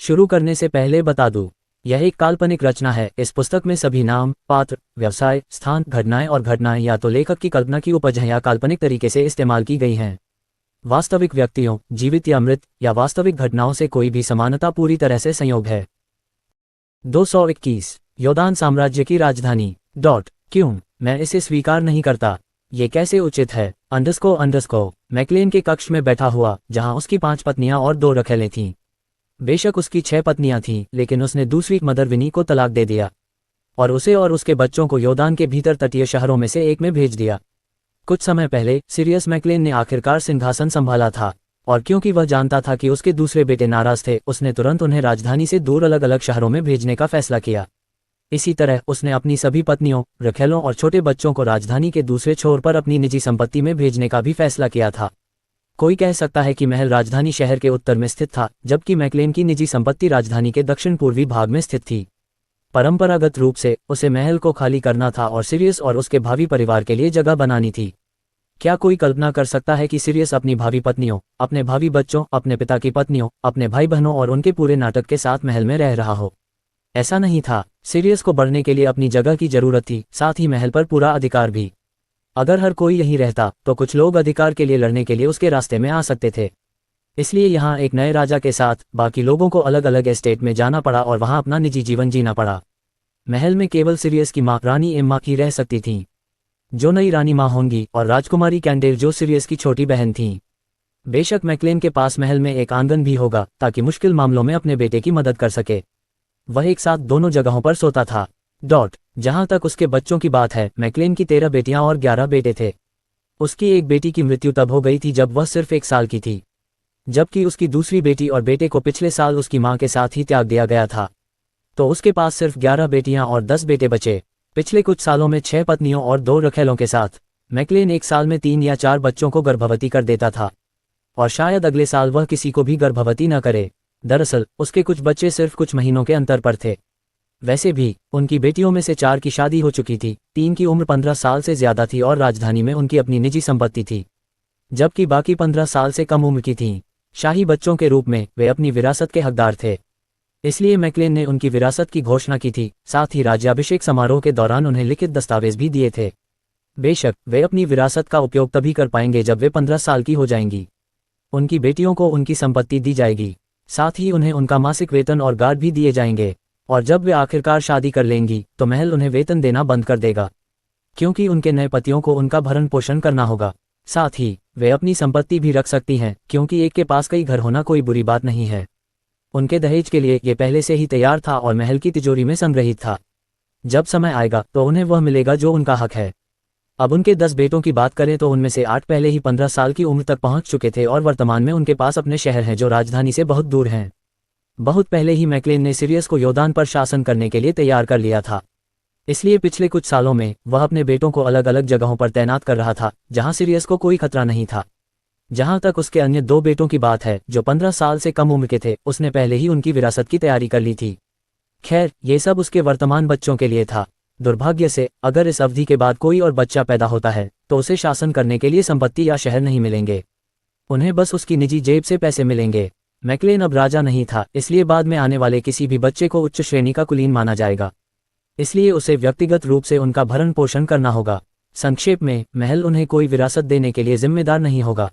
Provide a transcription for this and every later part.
शुरू करने से पहले बता दूं, यह एक काल्पनिक रचना है। इस पुस्तक में सभी नाम, पात्र, व्यवसाय, स्थान, घटनाएं और घटनाएं या तो लेखक की कल्पना की उपज हैं या काल्पनिक तरीके से इस्तेमाल की गई हैं। वास्तविक व्यक्तियों, जीवित या मृत, या वास्तविक घटनाओं से कोई भी समानता पूरी तरह से संयोग है। 221 योदान साम्राज्य की राजधानी। क्यों मैं इसे स्वीकार नहीं करता? ये कैसे उचित है? _ मैक्लेन के कक्ष में बैठा हुआ, जहां उसकी 5 पत्नियां और 2 रखेलें थीं। बेशक उसकी 6 पत्नियां थीं, लेकिन उसने दूसरी मदर विनी को तलाक दे दिया और उसे और उसके बच्चों को योदान के भीतर तटीय शहरों में से एक में भेज दिया। कुछ समय पहले सिरियस मैक्लेन ने आखिरकार सिंहासन संभाला था, और क्योंकि वह जानता था कि उसके दूसरे बेटे नाराज थे, उसने तुरंत उन्हें राजधानी से दूर अलग अलग शहरों में भेजने का फैसला किया। इसी तरह उसने अपनी सभी पत्नियों, रखेलों और छोटे बच्चों को राजधानी के दूसरे छोर पर अपनी निजी संपत्ति में भेजने का भी फैसला किया था। कोई कह सकता है कि महल राजधानी शहर के उत्तर में स्थित था, जबकि मैक्लेन की निजी संपत्ति राजधानी के दक्षिण पूर्वी भाग में स्थित थी। परंपरागत रूप से उसे महल को खाली करना था और सिरियस और उसके भावी परिवार के लिए जगह बनानी थी। क्या कोई कल्पना कर सकता है कि सिरियस अपनी भावी पत्नियों, अपने भावी बच्चों, अपने पिता की पत्नियों, अपने भाई बहनों और उनके पूरे नाटक के साथ महल में रह रहा हो? ऐसा नहीं था। सिरियस को बढ़ने के लिए अपनी जगह की जरूरत थी, साथ ही महल पर पूरा अधिकार भी। अगर हर कोई यहीं रहता तो कुछ लोग अधिकार के लिए लड़ने के लिए उसके रास्ते में आ सकते थे। इसलिए यहाँ एक नए राजा के साथ बाकी लोगों को अलग अलग एस्टेट में जाना पड़ा और वहाँ अपना निजी जीवन जीना पड़ा। महल में केवल सिरियस की माँ रानी एम्मा की रह सकती थीं, जो नई रानी माँ होंगी, और राजकुमारी कैंडेल जो सिरियस की छोटी बहन थीं। बेशक मैक्लेन के पास महल में एक आंगन भी होगा ताकि मुश्किल मामलों में अपने बेटे की मदद कर सके। वह एक साथ दोनों जगहों पर सोता था। जहां तक उसके बच्चों की बात है, मैक्लेन की 13 बेटियां और 11 बेटे थे। उसकी एक बेटी की मृत्यु तब हो गई थी जब वह सिर्फ 1 साल की थी, जबकि उसकी दूसरी बेटी और बेटे को पिछले साल उसकी मां के साथ ही त्याग दिया गया था। तो उसके पास सिर्फ 11 बेटियां और 10 बेटे बचे। पिछले कुछ सालों में 6 पत्नियों और 2 रखेलों के साथ मैक्लेन एक साल में 3 या 4 बच्चों को गर्भवती कर देता था, और शायद अगले साल वह किसी को भी गर्भवती न करे। दरअसल उसके कुछ बच्चे सिर्फ कुछ महीनों के अंतर पर थे। वैसे भी उनकी बेटियों में से 4 की शादी हो चुकी थी, 3 की उम्र 15 साल से ज्यादा थी और राजधानी में उनकी अपनी निजी संपत्ति थी, जबकि बाकी 15 साल से कम उम्र की थीं। शाही बच्चों के रूप में वे अपनी विरासत के हकदार थे, इसलिए मैक्लेन ने उनकी विरासत की घोषणा की थी। साथ ही राज्याभिषेक समारोह के दौरान उन्हें लिखित दस्तावेज भी दिए थे। बेशक वे अपनी विरासत का उपयोग तभी कर पाएंगे जब वे 15 साल की हो जाएंगी। उनकी बेटियों को उनकी संपत्ति दी जाएगी, साथ ही उन्हें उनका मासिक वेतन और गार्ड भी दिए जाएंगे, और जब वे आखिरकार शादी कर लेंगी तो महल उन्हें वेतन देना बंद कर देगा, क्योंकि उनके नए पतियों को उनका भरण पोषण करना होगा। साथ ही वे अपनी संपत्ति भी रख सकती हैं, क्योंकि एक के पास कई घर होना कोई बुरी बात नहीं है। उनके दहेज के लिए ये पहले से ही तैयार था और महल की तिजोरी में संग्रहित था। जब समय आएगा तो उन्हें वह मिलेगा जो उनका हक है। अब उनके 10 बेटों की बात करें तो उनमें से 8 पहले ही 15 साल की उम्र तक पहुंच चुके थे और वर्तमान में उनके पास अपने शहर हैं जो राजधानी से बहुत दूर हैं। बहुत पहले ही मैक्लेन ने सिरियस को योदान पर शासन करने के लिए तैयार कर लिया था, इसलिए पिछले कुछ सालों में वह अपने बेटों को अलग अलग जगहों पर तैनात कर रहा था जहां सिरियस को कोई खतरा नहीं था। जहां तक उसके अन्य 2 बेटों की बात है जो 15 साल से कम उम्र के थे, उसने पहले ही उनकी विरासत की तैयारी कर ली थी। खैर, ये सब उसके वर्तमान बच्चों के लिए था। दुर्भाग्य से अगर इस अवधि के बाद कोई और बच्चा पैदा होता है तो उसे शासन करने के लिए संपत्ति या शहर नहीं मिलेंगे, उन्हें बस उसकी निजी जेब से पैसे मिलेंगे। मैक्लेन अब राजा नहीं था, इसलिए बाद में आने वाले किसी भी बच्चे को उच्च श्रेणी का कुलीन माना जाएगा, इसलिए उसे व्यक्तिगत रूप से उनका भरण पोषण करना होगा। संक्षेप में, महल उन्हें कोई विरासत देने के लिए जिम्मेदार नहीं होगा।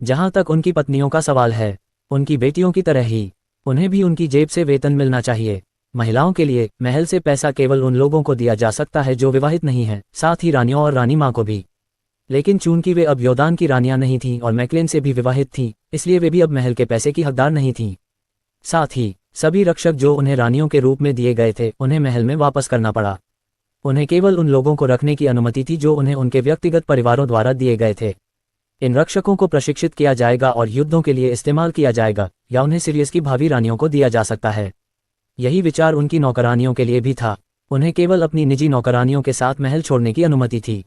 जहां तक उनकी पत्नियों का सवाल है, उनकी बेटियों की तरह ही उन्हें भी उनकी जेब से वेतन मिलना चाहिए। महिलाओं के लिए महल से पैसा केवल उन लोगों को दिया जा सकता है जो विवाहित नहीं हैं, साथ ही रानियों और रानी माँ को भी। लेकिन चूंकि वे अब योदान की रानियां नहीं थीं और मैक्लेन से भी विवाहित थीं, इसलिए वे भी अब महल के पैसे की हकदार नहीं थीं। साथ ही सभी रक्षक जो उन्हें रानियों के रूप में दिए गए थे, उन्हें महल में वापस करना पड़ा। उन्हें केवल उन लोगों को रखने की अनुमति थी जो उन्हें उनके व्यक्तिगत परिवारों द्वारा दिए गए थे। इन रक्षकों को प्रशिक्षित किया जाएगा और युद्धों के लिए इस्तेमाल किया जाएगा, या उन्हें सिरियस की भावी रानियों को दिया जा सकता है। यही विचार उनकी नौकरानियों के लिए भी था। उन्हें केवल अपनी निजी नौकरानियों के साथ महल छोड़ने की अनुमति थी,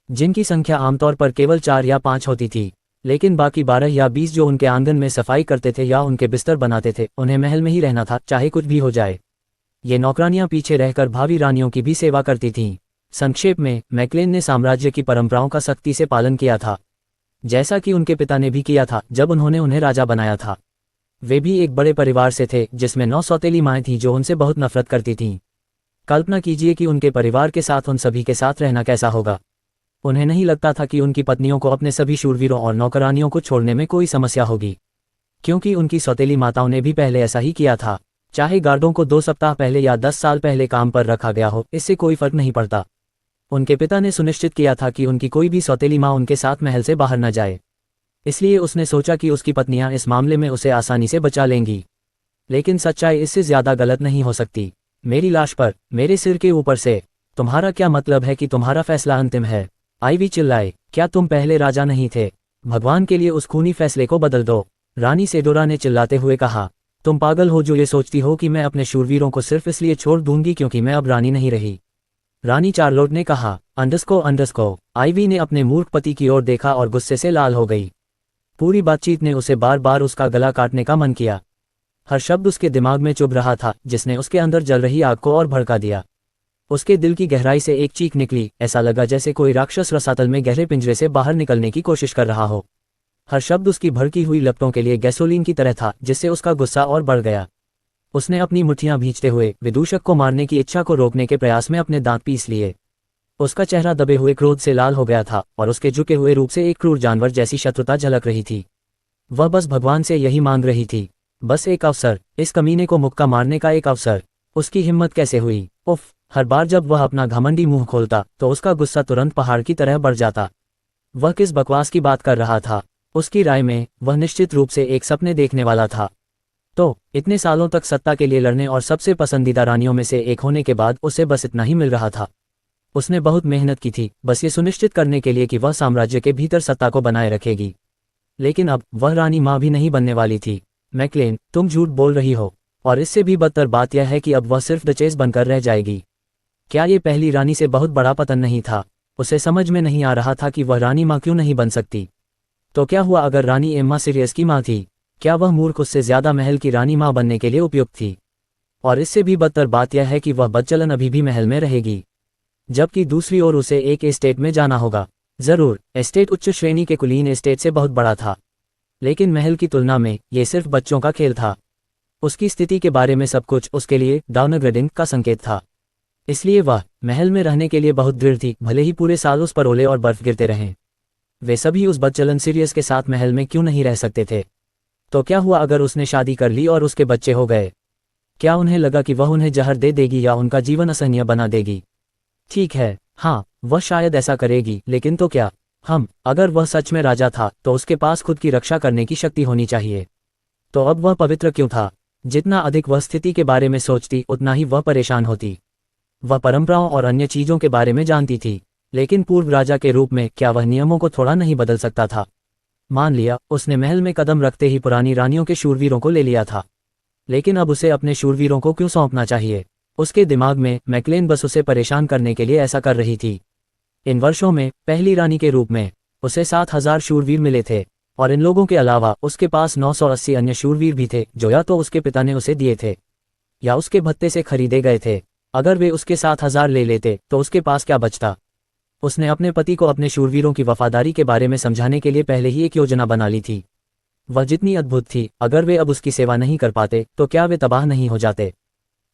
जिनकी संख्या आमतौर पर केवल 4 या 5 होती थी, लेकिन बाकी 12 या 20 जो उनके आंगन में सफाई करते थे या उनके बिस्तर बनाते थे, उन्हें महल में ही रहना था, चाहे कुछ भी हो जाए। ये नौकरानियां पीछे रहकर भावी रानियों की भी सेवा करती थीं। संक्षेप में, मैक्लेन ने साम्राज्य की परंपराओं का सख्ती से पालन किया था, जैसा कि उनके पिता ने भी किया था जब उन्होंने उन्हें राजा बनाया था। वे भी एक बड़े परिवार से थे जिसमें 9 सौतेली माएँ थीं जो उनसे बहुत नफरत करती थीं। कल्पना कीजिए कि उनके परिवार के साथ उन सभी के साथ रहना कैसा होगा। उन्हें नहीं लगता था कि उनकी पत्नियों को अपने सभी शूरवीरों और नौकरानियों को छोड़ने में कोई समस्या होगी, क्योंकि उनकी सौतेली माताओं ने भी पहले ऐसा ही किया था। चाहे गार्डों को 2 सप्ताह पहले या 10 साल पहले काम पर रखा गया हो, इससे कोई फर्क नहीं पड़ता। उनके पिता ने सुनिश्चित किया था कि उनकी कोई भी सौतेली माँ उनके साथ महल से बाहर न जाए, इसलिए उसने सोचा कि उसकी पत्नियां इस मामले में उसे आसानी से बचा लेंगी। लेकिन सच्चाई इससे ज्यादा गलत नहीं हो सकती। मेरी लाश पर, मेरे सिर के ऊपर से। तुम्हारा क्या मतलब है कि तुम्हारा फैसला अंतिम है? आइवी चिल्लाए, क्या तुम पहले राजा नहीं थे? भगवान के लिए उस खूनी फैसले को बदल दो। रानी सेडोरा ने चिल्लाते हुए कहा, तुम पागल हो जो ये सोचती हो कि मैं अपने शूरवीरों को सिर्फ इसलिए छोड़ दूंगी क्योंकि मैं अब रानी नहीं रही। रानी चार्लोट ने कहा, अंडस्को। आइवी ने अपने मूर्ख पति की ओर देखा और गुस्से से लाल हो गई। पूरी बातचीत ने उसे बार बार उसका गला काटने का मन किया। हर शब्द उसके दिमाग में चुभ रहा था, जिसने उसके अंदर जल रही आग को और भड़का दिया। उसके दिल की गहराई से एक चीख निकली, ऐसा लगा जैसे कोई राक्षस रसातल में गहरे पिंजरे से बाहर निकलने की कोशिश कर रहा हो। हर शब्द उसकी भड़की हुई लपटों के लिए गैसोलीन की तरह था, जिससे उसका गुस्सा और बढ़ गया। उसने अपनी मुट्ठियां भींचते हुए विदूषक को मारने की इच्छा को रोकने के प्रयास में अपने दांत पीस लिए। उसका चेहरा दबे हुए क्रोध से लाल हो गया था और उसके झुके हुए रूप से एक क्रूर जानवर जैसी शत्रुता झलक रही थी। वह बस भगवान से यही मांग रही थी, बस एक अवसर, इस कमीने को मुक्का मारने का एक अवसर। उसकी हिम्मत कैसे हुई? उफ! हर बार जब वह अपना घमंडी मुंह खोलता तो उसका गुस्सा तुरंत पहाड़ की तरह बढ़ जाता। वह किस बकवास की बात कर रहा था? उसकी राय में वह निश्चित रूप से एक सपने देखने वाला था। तो इतने सालों तक सत्ता के लिए लड़ने और सबसे पसंदीदा रानियों में से एक होने के बाद उसे बस इतना ही मिल रहा था। उसने बहुत मेहनत की थी, बस ये सुनिश्चित करने के लिए कि वह साम्राज्य के भीतर सत्ता को बनाए रखेगी। लेकिन अब वह रानी माँ भी नहीं बनने वाली थी। मैक्लेन, तुम झूठ बोल रही हो, और इससे भी बदतर बात यह है कि अब वह सिर्फ डचेस बनकर रह जाएगी। क्या ये पहली रानी से बहुत बड़ा पतन नहीं था? उसे समझ में नहीं आ रहा था कि वह रानी माँ क्यों नहीं बन सकती। तो क्या हुआ अगर रानी एम्मा सीरियस की माँ थी? क्या वह मूर्ख उससे ज्यादा महल की रानी माँ बनने के लिए उपयुक्त थी? और इससे भी बदतर बात यह है कि वह बदचलन अभी भी महल में रहेगी, जबकि दूसरी ओर उसे एक एस्टेट में जाना होगा। जरूर, एस्टेट उच्च श्रेणी के कुलीन एस्टेट से बहुत बड़ा था, लेकिन महल की तुलना में यह सिर्फ बच्चों का खेल था। उसकी स्थिति के बारे में सब कुछ उसके लिए डाउनग्रेडिंग का संकेत था। इसलिए वह महल में रहने के लिए बहुत दृढ़ थी, भले ही पूरे साल उस पर ओले और बर्फ गिरते रहें। वे सभी उस बदचलन सीरियस के साथ महल में क्यों नहीं रह सकते थे? तो क्या हुआ अगर उसने शादी कर ली और उसके बच्चे हो गए? क्या उन्हें लगा कि वह उन्हें जहर दे देगी या उनका जीवन असहनीय बना देगी? ठीक है, हाँ, वह शायद ऐसा करेगी, लेकिन तो क्या? अगर वह सच में राजा था तो उसके पास खुद की रक्षा करने की शक्ति होनी चाहिए। तो अब वह पवित्र क्यों था? जितना अधिक वह स्थिति के बारे में सोचती उतना ही वह परेशान होती। वह परंपराओं और अन्य चीजों के बारे में जानती थी, लेकिन पूर्व राजा के रूप में क्या वह नियमों को थोड़ा नहीं बदल सकता था? मान लिया उसने महल में कदम रखते ही पुरानी रानियों के शूरवीरों को ले लिया था, लेकिन अब उसे अपने शूरवीरों को क्यों सौंपना चाहिए? उसके दिमाग में मैक्लेन बस उसे परेशान करने के लिए ऐसा कर रही थी। इन वर्षों में पहली रानी के रूप में उसे 7,000 शूरवीर मिले थे, और इन लोगों के अलावा उसके पास 980 अन्य शूरवीर भी थे जो या तो उसके पिता ने उसे दिए थे या उसके भत्ते से खरीदे गए थे। अगर वे उसके 7,000 ले लेते तो उसके पास क्या बचता? उसने अपने पति को अपने शूरवीरों की वफादारी के बारे में समझाने के लिए पहले ही एक योजना बना ली थी। वह जितनी अद्भुत थी, अगर वे अब उसकी सेवा नहीं कर पाते तो क्या वे तबाह नहीं हो जाते?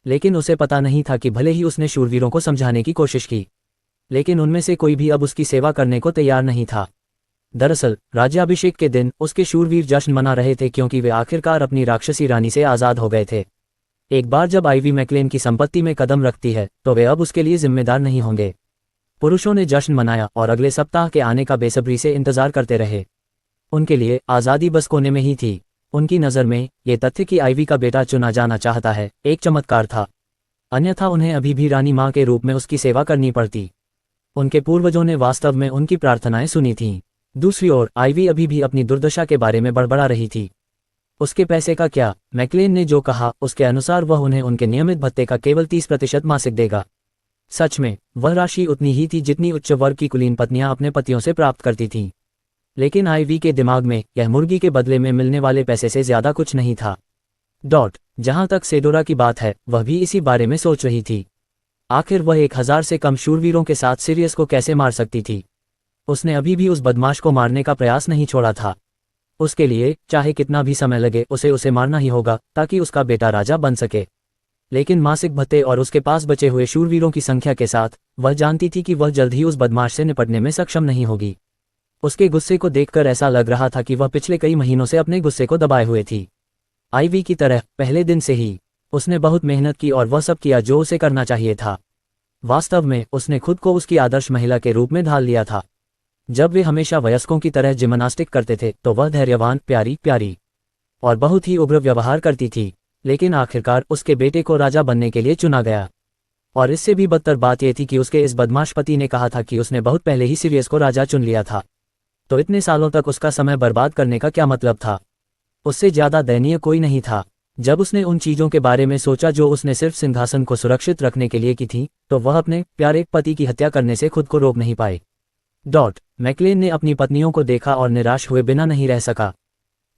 लेकिन उसे पता नहीं था कि भले ही उसने शूरवीरों को समझाने की कोशिश की, लेकिन उनमें से कोई भी अब उसकी सेवा करने को तैयार नहीं था। दरअसल राज्याभिषेक के दिन उसके शूरवीर जश्न मना रहे थे क्योंकि वे आखिरकार अपनी राक्षसी रानी से आज़ाद हो गए थे। एक बार जब आइवी मैक्लेन की संपत्ति में कदम रखती है तो वे अब उसके लिए जिम्मेदार नहीं होंगे। पुरुषों ने जश्न मनाया और अगले सप्ताह के आने का बेसब्री से इंतजार करते रहे। उनके लिए आज़ादी बस कोने में ही थी। उनकी नज़र में ये तथ्य कि आइवी का बेटा चुना जाना चाहता है एक चमत्कार था, अन्यथा उन्हें अभी भी रानी माँ के रूप में उसकी सेवा करनी पड़ती। उनके पूर्वजों ने वास्तव में उनकी प्रार्थनाएं सुनी थीं। दूसरी ओर आइवी अभी भी अपनी दुर्दशा के बारे में बड़बड़ा रही थी। उसके पैसे का क्या? मैक्लेन ने जो कहा उसके अनुसार वह उन्हें उनके नियमित भत्ते का केवल 30% मासिक देगा। सच में वह राशि उतनी ही थी जितनी उच्च वर्ग की कुलीन पत्नियां अपने पतियों से प्राप्त करती थीं। लेकिन आइवी के दिमाग में यह मुर्गी के बदले में मिलने वाले पैसे से ज्यादा कुछ नहीं था। जहां तक सेडोरा की बात है, वह भी इसी बारे में सोच रही थी। आखिर वह 1,000 से कम शूरवीरों के साथ सीरियस को कैसे मार सकती थी? उसने अभी भी उस बदमाश को मारने का प्रयास नहीं छोड़ा था। उसके लिए चाहे कितना भी समय लगे उसे मारना ही होगा ताकि उसका बेटा राजा बन सके। लेकिन मासिक भत्ते और उसके पास बचे हुए शूरवीरों की संख्या के साथ वह जानती थी कि वह जल्द ही उस बदमाश से निपटने में सक्षम नहीं होगी। उसके गुस्से को देखकर ऐसा लग रहा था कि वह पिछले कई महीनों से अपने गुस्से को दबाए हुए थी। आईवी की तरह पहले दिन से ही उसने बहुत मेहनत की और वह सब किया जो उसे करना चाहिए था। वास्तव में उसने खुद को उसकी आदर्श महिला के रूप में ढाल लिया था। जब वे हमेशा वयस्कों की तरह जिम्नास्टिक करते थे तो वह धैर्यवान, प्यारी और बहुत ही उग्र व्यवहार करती थी। लेकिन आखिरकार उसके बेटे को राजा बनने के लिए चुना गया। और इससे भी बदतर बात यह थी कि उसके इस बदमाश पति ने कहा था कि उसने बहुत पहले ही सिरियस को राजा चुन लिया था। तो इतने सालों तक उसका समय बर्बाद करने का क्या मतलब था? उससे ज्यादा दयनीय कोई नहीं था। जब उसने उन चीजों के बारे में सोचा जो उसने सिर्फ सिंहासन को सुरक्षित रखने के लिए की थी, तो वह अपने प्यारे पति की हत्या करने से खुद को रोक नहीं पाए। मैक्लेन ने अपनी पत्नियों को देखा और निराश हुए बिना नहीं रह सका।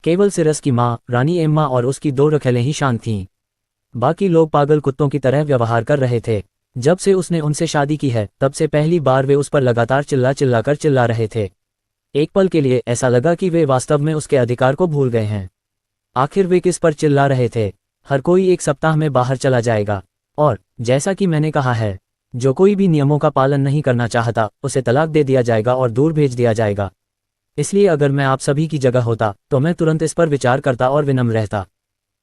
केवल सिरस की माँ रानी एम्मा और उसकी 2 रखेलें ही शांत थीं। बाकी लोग पागल कुत्तों की तरह व्यवहार कर रहे थे। जब से उसने उनसे शादी की है तब से पहली बार वे उस पर लगातार चिल्ला रहे थे। एक पल के लिए ऐसा लगा कि वे वास्तव में उसके अधिकार को भूल गए हैं। आखिर वे किस पर चिल्ला रहे थे? हर कोई 1 सप्ताह में बाहर चला जाएगा। और जैसा कि मैंने कहा है, जो कोई भी नियमों का पालन नहीं करना चाहता उसे तलाक दे दिया जाएगा और दूर भेज दिया जाएगा। इसलिए अगर मैं आप सभी की जगह होता तो मैं तुरंत इस पर विचार करता और विनम्र रहता।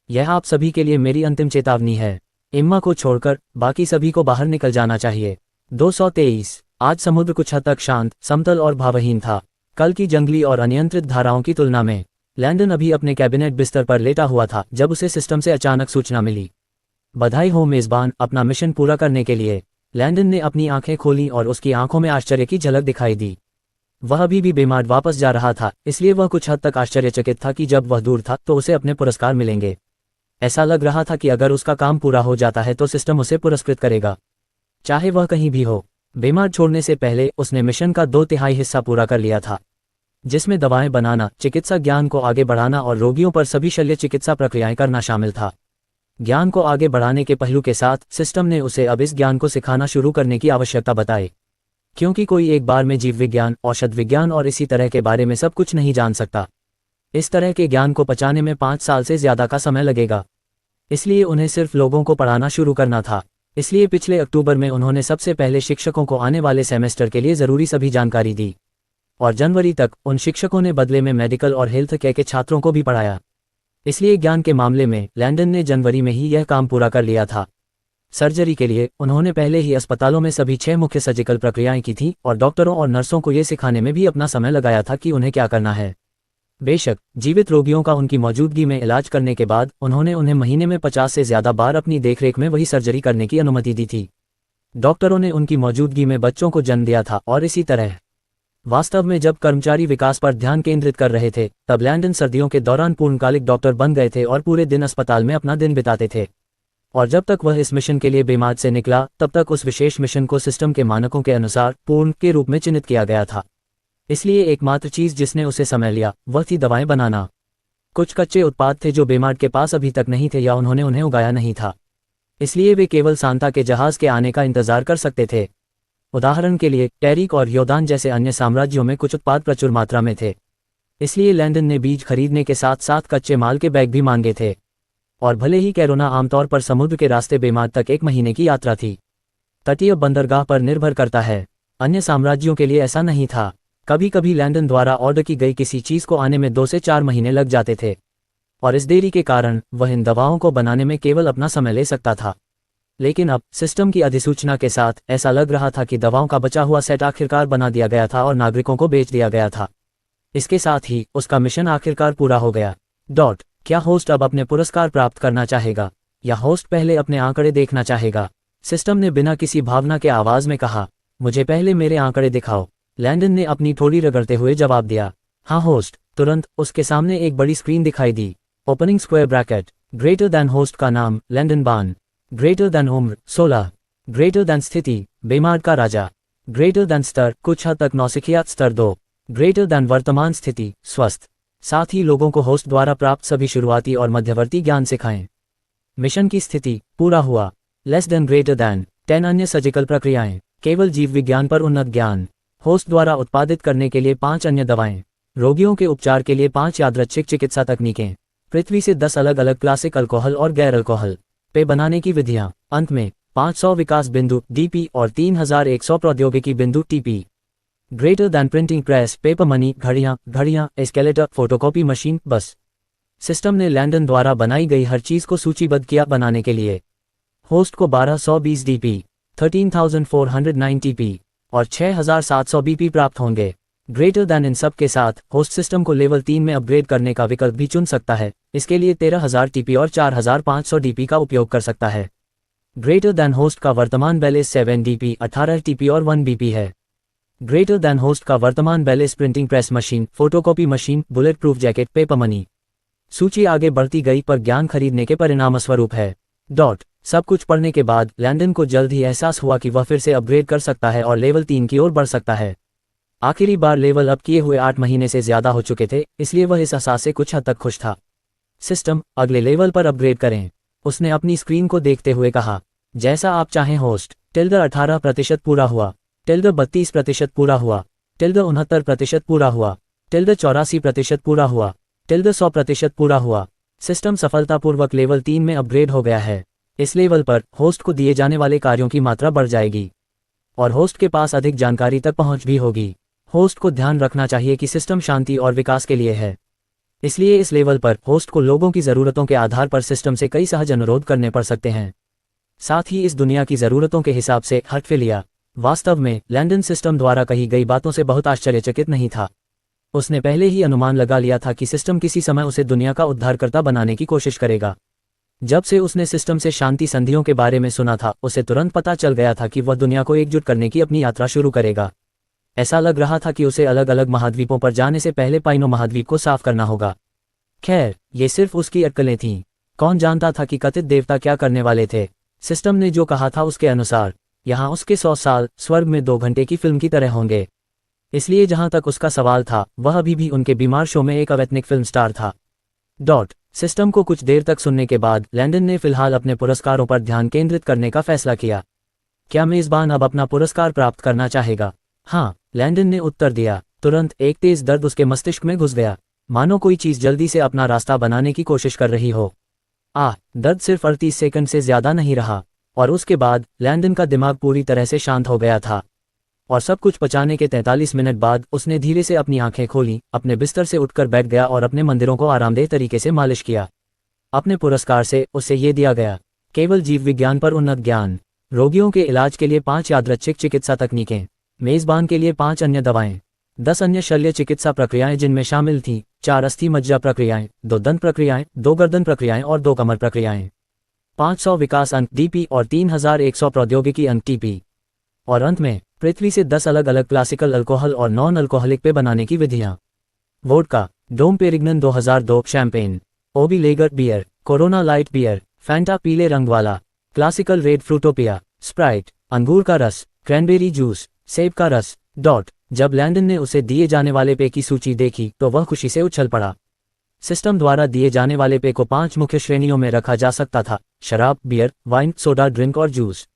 यह आप सभी के लिए मेरी अंतिम चेतावनी है। एम्मा को छोड़कर बाकी सभी को बाहर निकल जाना चाहिए। 223। आज समुद्र कुछ हद तक शांत, समतल और भावहीन था। कल की जंगली और अनियंत्रित धाराओं की तुलना में लैंडन अभी अपने कैबिनेट बिस्तर पर लेटा हुआ था जब उसे सिस्टम से अचानक सूचना मिली। बधाई हो मेजबान, अपना मिशन पूरा करने के लिए। लैंडन ने अपनी आंखें खोलीं और उसकी आंखों में आश्चर्य की झलक दिखाई दी। वह अभी भी बेमार्ड वापस जा रहा था, इसलिए वह कुछ हद तक आश्चर्यचकित था कि जब वह दूर था तो उसे अपने पुरस्कार मिलेंगे। ऐसा लग रहा था कि अगर उसका काम पूरा हो जाता है तो सिस्टम उसे पुरस्कृत करेगा, चाहे वह कहीं भी हो। बेमार छोड़ने से पहले उसने मिशन का 2/3 हिस्सा पूरा कर लिया था, जिसमें दवाएं बनाना, चिकित्सा ज्ञान को आगे बढ़ाना और रोगियों पर सभी शल्य चिकित्सा प्रक्रियाएं करना शामिल था। ज्ञान को आगे बढ़ाने के पहलू के साथ सिस्टम ने उसे अब इस ज्ञान को सिखाना शुरू करने की आवश्यकता बताई, क्योंकि कोई एक बार में जीव विज्ञान, औषध विज्ञान और इसी तरह के बारे में सब कुछ नहीं जान सकता। इस तरह के ज्ञान को पचाने में 5 साल से ज्यादा का समय लगेगा। इसलिए उन्हें सिर्फ लोगों को पढ़ाना शुरू करना था। इसलिए पिछले अक्टूबर में उन्होंने सबसे पहले शिक्षकों को आने वाले सेमेस्टर के लिए जरूरी सभी जानकारी दी, और जनवरी तक उन शिक्षकों ने बदले में मेडिकल और हेल्थ केयर के छात्रों को भी पढ़ाया। इसलिए ज्ञान के मामले में लैंडन ने जनवरी में ही यह काम पूरा कर लिया था। सर्जरी के लिए उन्होंने पहले ही अस्पतालों में सभी 6 मुख्य सर्जिकल प्रक्रियाएं की थीं और डॉक्टरों और नर्सों को यह सिखाने में भी अपना समय लगाया था कि उन्हें क्या करना है। बेशक जीवित रोगियों का उनकी मौजूदगी में इलाज करने के बाद उन्होंने उन्हें महीने में 50 से ज्यादा बार अपनी देखरेख में वही सर्जरी करने की अनुमति दी थी। डॉक्टरों ने उनकी मौजूदगी में बच्चों को जन्म दिया था और इसी तरह। वास्तव में जब कर्मचारी विकास पर ध्यान केंद्रित कर रहे थे तब लैंडन सर्दियों के दौरान पूर्णकालिक डॉक्टर बन गए थे और पूरे दिन अस्पताल में अपना दिन बिताते थे। और जब तक वह इस मिशन के लिए बेमाद से निकला तब तक उस विशेष मिशन को सिस्टम के मानकों के अनुसार पूर्ण के रूप में चिन्हित किया गया था। इसलिए एकमात्र चीज जिसने उसे समय लिया वह थी दवाएं बनाना। कुछ कच्चे उत्पाद थे जो बेमार्ड के पास अभी तक नहीं थे या उन्होंने उन्हें उगाया नहीं था, इसलिए वे केवल सांता के जहाज के आने का इंतजार कर सकते थे। उदाहरण के लिए टैरिक और योदान जैसे अन्य साम्राज्यों में कुछ उत्पाद प्रचुर मात्रा में थे, इसलिए लैंडन ने बीज खरीदने के साथ साथ कच्चे माल के बैग भी मांगे थे। और भले ही कैरोना आमतौर पर समुद्र के रास्ते बेमाद तक 1 महीने की यात्रा थी, तटीय बंदरगाह पर निर्भर करता है, अन्य साम्राज्यों के लिए ऐसा नहीं था। कभी कभी लैंडन द्वारा ऑर्डर की गई किसी चीज को आने में 2 से 4 महीने लग जाते थे, और इस देरी के कारण वह इन दवाओं को बनाने में केवल अपना समय ले सकता था। लेकिन अब सिस्टम की अधिसूचना के साथ ऐसा लग रहा था कि दवाओं का बचा हुआ सेट आखिरकार बना दिया गया था और नागरिकों को बेच दिया गया था। इसके साथ ही उसका मिशन आखिरकार पूरा हो गया। क्या होस्ट अब अपने पुरस्कार प्राप्त करना चाहेगा या होस्ट पहले अपने आंकड़े देखना चाहेगा? सिस्टम ने बिना किसी भावना के आवाज में कहा, मुझे पहले मेरे आंकड़े दिखाओ। लैंडन ने अपनी ठोड़ी रगड़ते हुए जवाब दिया, हाँ होस्ट। तुरंत उसके सामने एक बड़ी स्क्रीन दिखाई दी। Opening square bracket, greater than host का नाम लैंडन बान, ग्रेटर दैन उम्र 16, ग्रेटर दैन स्थिति बेमार्ड का राजा, ग्रेटर दैन स्तर कुछ हद तक नौसिखियात स्तर 2, ग्रेटर दैन वर्तमान स्थिति स्वस्थ। साथ ही लोगों को होस्ट द्वारा प्राप्त सभी शुरुआती और मध्यवर्ती ज्ञान सिखाएं। मिशन की स्थिति पूरा हुआ। लेस देन ग्रेटर दैन 10 अन्य सर्जिकल प्रक्रियाएं, केवल जीव विज्ञान पर उन्नत ज्ञान, होस्ट द्वारा उत्पादित करने के लिए 5 अन्य दवाएं, रोगियों के उपचार के लिए 5 यादृच्छिक चिकित्सा तकनीकें। पृथ्वी से 10 अलग अलग क्लासिक अल्कोहल और गैर अल्कोहल पेय बनाने की विधियां। अंत में 500 विकास बिंदु डीपी और 3100 प्रौद्योगिकी बिंदु TP. Greater than printing press, paper money, घड़ियां, एस्केलेटर, फोटोकॉपी मशीन, बस। सिस्टम ने लैंडन द्वारा बनाई गई हर चीज को सूचीबद्ध किया बनाने के लिए। होस्ट को 1220 डीपी, 13,409 टीपी और 6,700 बीपी प्राप्त होंगे। ग्रेटर दैन इन सब के साथ होस्ट सिस्टम को लेवल 3 में अपग्रेड करने का विकल्प भी चुन सकता है। इसके लिए 13,000 टीपी और 4,500 डीपी का उपयोग कर सकता है। ग्रेटर दैन होस्ट का वर्तमान बैलेंस 7 डीपी, 18 टीपी और 1 बीपी है। ग्रेटर दैन होस्ट का वर्तमान balance printing press machine, photocopy machine, bullet proof jacket, paper money. सूची आगे बढ़ती गई पर ज्ञान खरीदने के परिणामस्वरूप है। सब कुछ पढ़ने के बाद लैंडन को जल्द ही एहसास हुआ कि वह फिर से अपग्रेड कर सकता है और लेवल 3 की ओर बढ़ सकता है। आखिरी बार लेवल अप किए हुए 8 महीने से ज्यादा हो चुके थे, इसलिए वह इस एहसास से कुछ हद तक खुश था। सिस्टम, अगले लेवल पर अपग्रेड करें, उसने अपनी स्क्रीन को देखते हुए कहा। जैसा आप चाहें होस्ट। 18% पूरा हुआ, 32% पूरा हुआ, 69% पूरा हुआ, 84% पूरा हुआ, 100% पूरा हुआ। सिस्टम सफलतापूर्वक लेवल 3 में अपग्रेड हो गया है। इस लेवल पर होस्ट को दिए जाने वाले कार्यों की मात्रा बढ़ जाएगी और होस्ट के पास अधिक जानकारी तक पहुंच भी होगी। होस्ट को ध्यान रखना चाहिए कि सिस्टम शांति और विकास के लिए है, इसलिए इस लेवल पर होस्ट को लोगों की ज़रूरतों के आधार पर सिस्टम से कई सहज अनुरोध करने पड़ सकते हैं, साथ ही इस दुनिया की ज़रूरतों के हिसाब से हटफे लिया। वास्तव में लैंडन सिस्टम द्वारा कही गई बातों से बहुत आश्चर्यचकित नहीं था। उसने पहले ही अनुमान लगा लिया था कि सिस्टम किसी समय उसे दुनिया का उद्धारकर्ता बनाने की कोशिश करेगा। जब से उसने सिस्टम से शांति संधियों के बारे में सुना था, उसे तुरंत पता चल गया था कि वह दुनिया को एकजुट करने की अपनी यात्रा शुरू करेगा। ऐसा लग रहा था कि उसे अलग अलग महाद्वीपों पर जाने से पहले पाइनो महाद्वीप को साफ करना होगा। खैर, ये सिर्फ उसकी अटकलें थीं। कौन जानता था कि कथित देवता क्या करने वाले थे। सिस्टम ने जो कहा था उसके अनुसार यहाँ उसके 100 साल स्वर्ग में 2 घंटे की फिल्म की तरह होंगे। इसलिए जहां तक उसका सवाल था, वह अभी भी उनके बीमार शो में एक अवैतनिक फिल्म स्टार था। सिस्टम को कुछ देर तक सुनने के बाद लैंडन ने फिलहाल अपने पुरस्कारों पर ध्यान केंद्रित करने का फैसला किया। क्या मेजबान अब अपना पुरस्कार प्राप्त करना चाहेगा? हाँ, लैंडन ने उत्तर दिया। तुरंत एक तेज दर्द उसके मस्तिष्क में घुस गया, मानो कोई चीज जल्दी से अपना रास्ता बनाने की कोशिश कर रही हो। दर्द सिर्फ 38 सेकंड से ज्यादा नहीं रहा और उसके बाद लैंडन का दिमाग पूरी तरह से शांत हो गया था और सब कुछ पचाने के 43 मिनट बाद उसने धीरे से अपनी आंखें खोली, अपने बिस्तर से उठकर बैठ गया और अपने मंदिरों को आरामदेह तरीके से मालिश किया। अपने पुरस्कार से उसे ये दिया गया, केवल जीव विज्ञान पर उन्नत ज्ञान, रोगियों के इलाज के लिए 5 यादृच्छिक चिकित्सा तकनीकें, मेजबान के लिए 5 अन्य दवाएं, 10 अन्य शल्य चिकित्सा प्रक्रियाएं जिनमें शामिल थीं 4 अस्थि मज्जा प्रक्रियाएं, 2 दंत प्रक्रियाएं, 2 गर्दन प्रक्रियाएं और 2 कमर प्रक्रियाएं, 500 विकास अंक डीपी और 3100 प्रौद्योगिकी अंक टीपी। और अंत में पृथ्वी से 10 अलग अलग क्लासिकल अल्कोहल और नॉन अल्कोहलिक पेय बनाने की विधियां। Vodka, Dom Perignon 2002 champagne, OB lager beer, Corona light beer, Fanta पीले रंग वाला, क्लासिकल रेड फ्रूटोपिया, स्प्राइट, अंगूर का रस, क्रैनबेरी जूस, सेब का रस। जब लैंडन ने उसे दिए जाने वाले पेय की सूची देखी तो वह खुशी से उछल पड़ा। सिस्टम द्वारा दिए जाने वाले पेय को 5 मुख्य श्रेणियों में रखा जा सकता था: शराब, बियर, वाइन, सोडा ड्रिंक और जूस।